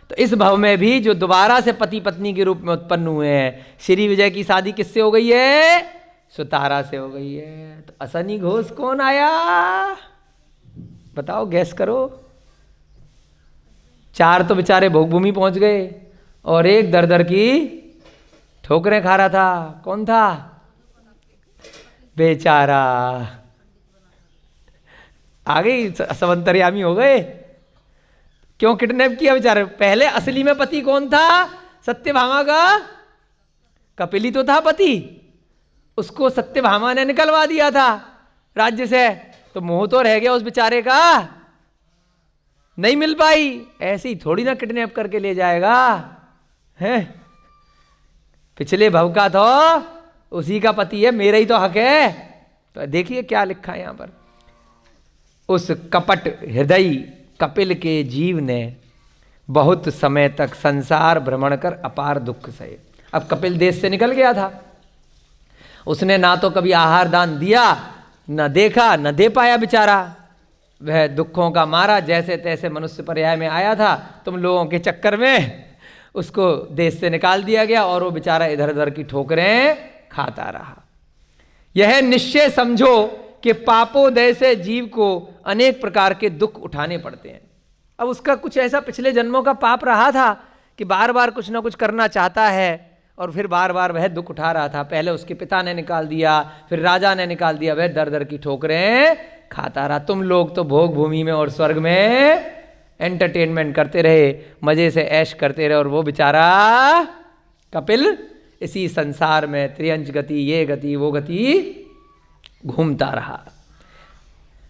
Speaker 1: तो इस भव में भी जो दोबारा से पति पत्नी के रूप में उत्पन्न हुए हैं, श्री विजय की शादी किससे हो गई है, सुतारा से हो गई है। तो अशनि घोष कौन आया, बताओ, गैस करो। चार तो बेचारे भोगभूमि पहुंच गए और एक दर दर की ठोकरें खा रहा था। कौन था, बेचारा। आ गई, सवंतरयामी हो गए। क्यों किडनैप किया बेचारे। पहले असली में पति कौन था, सत्यभामा का, कपिली तो था पति, उसको सत्यभामा ने निकलवा दिया था राज्य से, तो मोह तो रह गया उस बेचारे का, नहीं मिल पाई। ऐसे ही थोड़ी ना किडनैप करके ले जाएगा, है। पिछले भव का तो उसी का पति है, मेरा ही तो हक है। तो देखिए क्या लिखा है यहां पर, उस कपट हृदय कपिल के जीव ने बहुत समय तक संसार भ्रमण कर अपार दुख सहे। अब कपिल देश से निकल गया था, उसने ना तो कभी आहार दान दिया, न देखा, न दे पाया बेचारा। वह दुखों का मारा जैसे तैसे मनुष्य पर्याय में आया था, तुम लोगों के चक्कर में उसको देश से निकाल दिया गया और वो बेचारा इधर उधर की ठोकरें खाता रहा। यह निश्चय समझो कि पापोदय से जीव को अनेक प्रकार के दुख उठाने पड़ते हैं। अब उसका कुछ ऐसा पिछले जन्मों का पाप रहा था कि बार बार कुछ ना कुछ करना चाहता है और फिर बार बार वह दुख उठा रहा था। पहले उसके पिता ने निकाल दिया, फिर राजा ने निकाल दिया, वह दर दर की ठोकरें खाता रहा। तुम लोग तो भोग भूमि में और स्वर्ग में एंटरटेनमेंट करते रहे, मजे से ऐश करते रहे, और वो बेचारा कपिल इसी संसार में त्रियंच गति, ये गति वो गति घूमता रहा।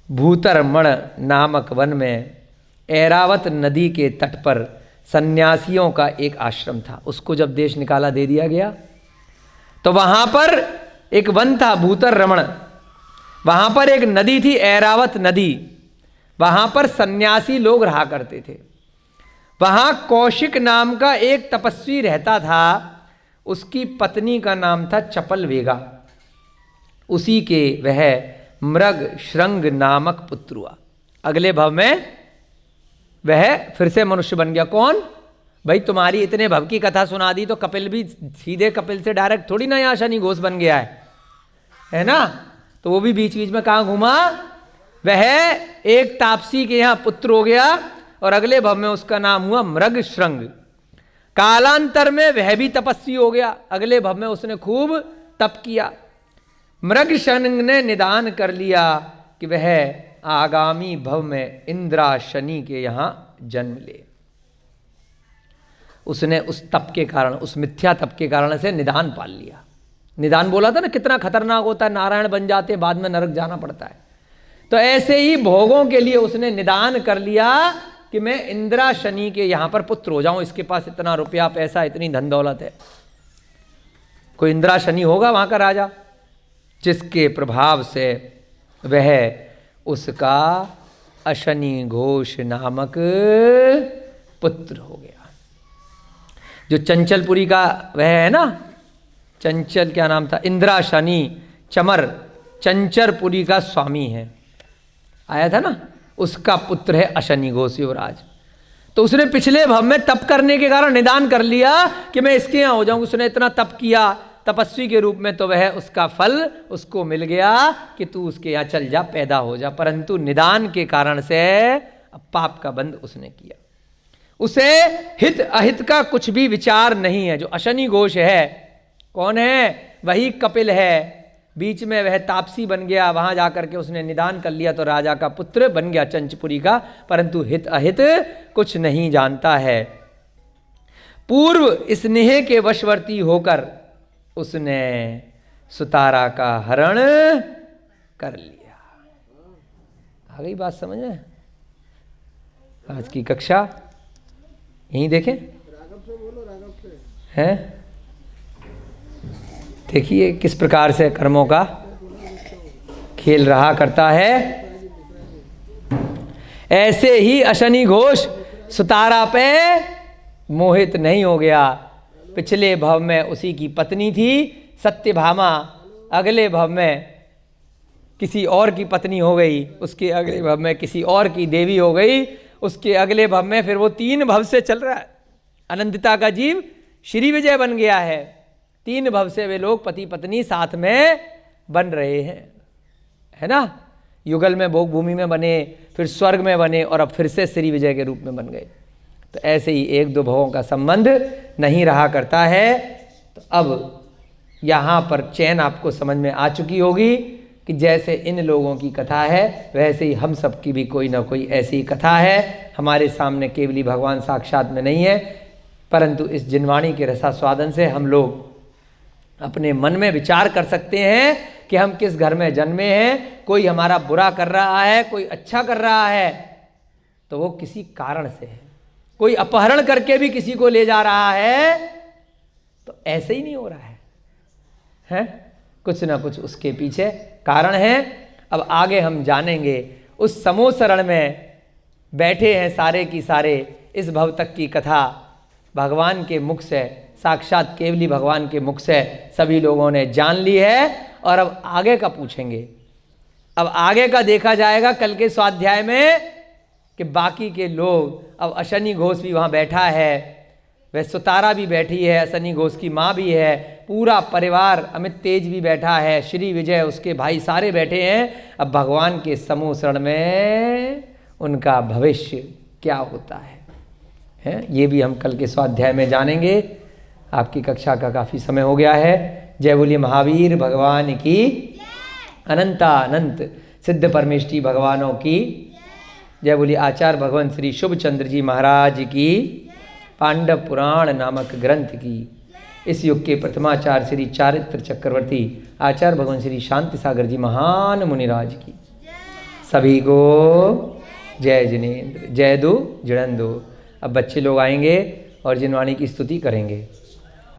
Speaker 1: भूतरमण नामक वन में ऐरावत नदी के तट पर सन्यासियों का एक आश्रम था। उसको जब देश निकाला दे दिया गया तो वहां पर एक वन था भूतरमण, वहां पर एक नदी थी ऐरावत नदी, वहां पर सन्यासी लोग रहा करते थे। वहां कौशिक नाम का एक तपस्वी रहता था, उसकी पत्नी का नाम था चपल वेगा। उसी के वह मृग श्रृंग नामक पुत्र हुआ। अगले भव में वह फिर से मनुष्य बन गया। कौन? भाई तुम्हारी इतने भव की कथा सुना दी तो कपिल भी सीधे कपिल से डायरेक्ट थोड़ी ना यहाँ शनि घोष बन गया है ना? तो वो भी बीच बीच में कहाँ घूमा? वह एक तापसी के यहाँ पुत्र हो गया और अगले भव में उसका नाम हुआ मृग श्रृंग। कालांतर में वह भी तपस्वी हो गया, अगले भव में उसने खूब तप किया। मृग श्रृंग ने निदान कर लिया कि वह आगामी भव में इंद्रा शनि के यहाँ जन्म ले। उसने उस तप के कारण, उस मिथ्या तप के कारण से निदान पाल लिया। निदान बोला था ना कितना खतरनाक होता है, नारायण बन जाते बाद में नरक जाना पड़ता है। तो ऐसे ही भोगों के लिए उसने निदान कर लिया कि मैं इंद्रा शनि के यहां पर पुत्र हो जाऊं, इसके पास इतना रुपया पैसा इतनी धन दौलत है। कोई इंद्रा शनि होगा वहां का राजा, जिसके प्रभाव से वह उसका अशनि घोष नामक पुत्र हो गया। जो चंचलपुरी का वह है ना, चंचल क्या नाम था, इंद्रा शनि चमर चंचरपुरी का स्वामी है, आया था ना, उसका पुत्र है अशनि घोष युवराज। तो उसने पिछले भव में तप करने के कारण निदान कर लिया कि मैं इसके यहाँ हो जाऊंगा। उसने इतना तप किया तपस्वी के रूप में, तो वह उसका फल उसको मिल गया कि तू उसके यहाँ चल जा, पैदा हो जा। परंतु निदान के कारण से पाप का बंध उसने किया। उसे हित अहित का कुछ भी विचार नहीं है। जो अशनि घोष है कौन है? वही कपिल है। बीच में वह तापसी बन गया, वहां जाकर के उसने निदान कर लिया तो राजा का पुत्र बन गया चंचपुरी का, परंतु हित अहित कुछ नहीं जानता है। पूर्व स्नेह के वशवर्ती होकर उसने सुतारा का हरण कर लिया। आ गई बात समझ में? आज की कक्षा यहीं देखें हैं, देखिए किस प्रकार से कर्मों का खेल रहा करता है। ऐसे ही अशनि घोष सुतारा पे मोहित नहीं हो गया। पिछले भव में उसी की पत्नी थी सत्यभामा, अगले भव में किसी और की पत्नी हो गई, उसके अगले भव में किसी और की देवी हो गई, उसके अगले भव में फिर वो 3 भव से चल रहा है। अनंतता का जीव श्री विजय बन गया है। 3 भव से वे लोग पति पत्नी साथ में बन रहे हैं, है ना? युगल में भोग भूमि में बने, फिर स्वर्ग में बने और अब फिर से श्री विजय के रूप में बन गए। तो ऐसे ही 1-2 भवों का संबंध नहीं रहा करता है। तो अब यहाँ पर चैन आपको समझ में आ चुकी होगी कि जैसे इन लोगों की कथा है वैसे ही हम सब की भी कोई ना कोई ऐसी कथा है। हमारे सामने केवली भगवान साक्षात में नहीं है, परंतु इस जिनवाणी के रसास्वादन से हम लोग अपने मन में विचार कर सकते हैं कि हम किस घर में जन्मे हैं। कोई हमारा बुरा कर रहा है, कोई अच्छा कर रहा है, तो वो किसी कारण से है। कोई अपहरण करके भी किसी को ले जा रहा है तो ऐसे ही नहीं हो रहा है? कुछ ना कुछ उसके पीछे कारण है। अब आगे हम जानेंगे। उस समोसरण में बैठे हैं सारे की सारे इस भव तक की कथा भगवान के मुख से, साक्षात केवली भगवान के मुख से सभी लोगों ने जान ली है। और अब आगे का पूछेंगे, अब आगे का देखा जाएगा कल के स्वाध्याय में कि बाकी के लोग, अब अशनि घोष भी वहाँ बैठा है, वह सुतारा भी बैठी है, अशनि घोष की माँ भी है, पूरा परिवार, अमित तेज भी बैठा है, श्री विजय उसके भाई सारे बैठे हैं। अब भगवान के समूह शरण में उनका भविष्य क्या होता है ये भी हम कल के स्वाध्याय में जानेंगे। आपकी कक्षा का काफ़ी समय हो गया है। जय बोलिए महावीर भगवान की, अनंतानंत सिद्ध परमेष्टि भगवानों की जय बोलिए। आचार्य भगवान श्री शुभ चंद्र जी महाराज की, पांडव पुराण नामक ग्रंथ की, इस युग के प्रथमाचार्य श्री चारित्र चक्रवर्ती आचार्य भगवान श्री शांति सागर जी महान मुनिराज की सभी को जय जिनेन्द्र, जय दो जिणंदो। अब बच्चे लोग आएंगे और जिनवाणी की स्तुति करेंगे।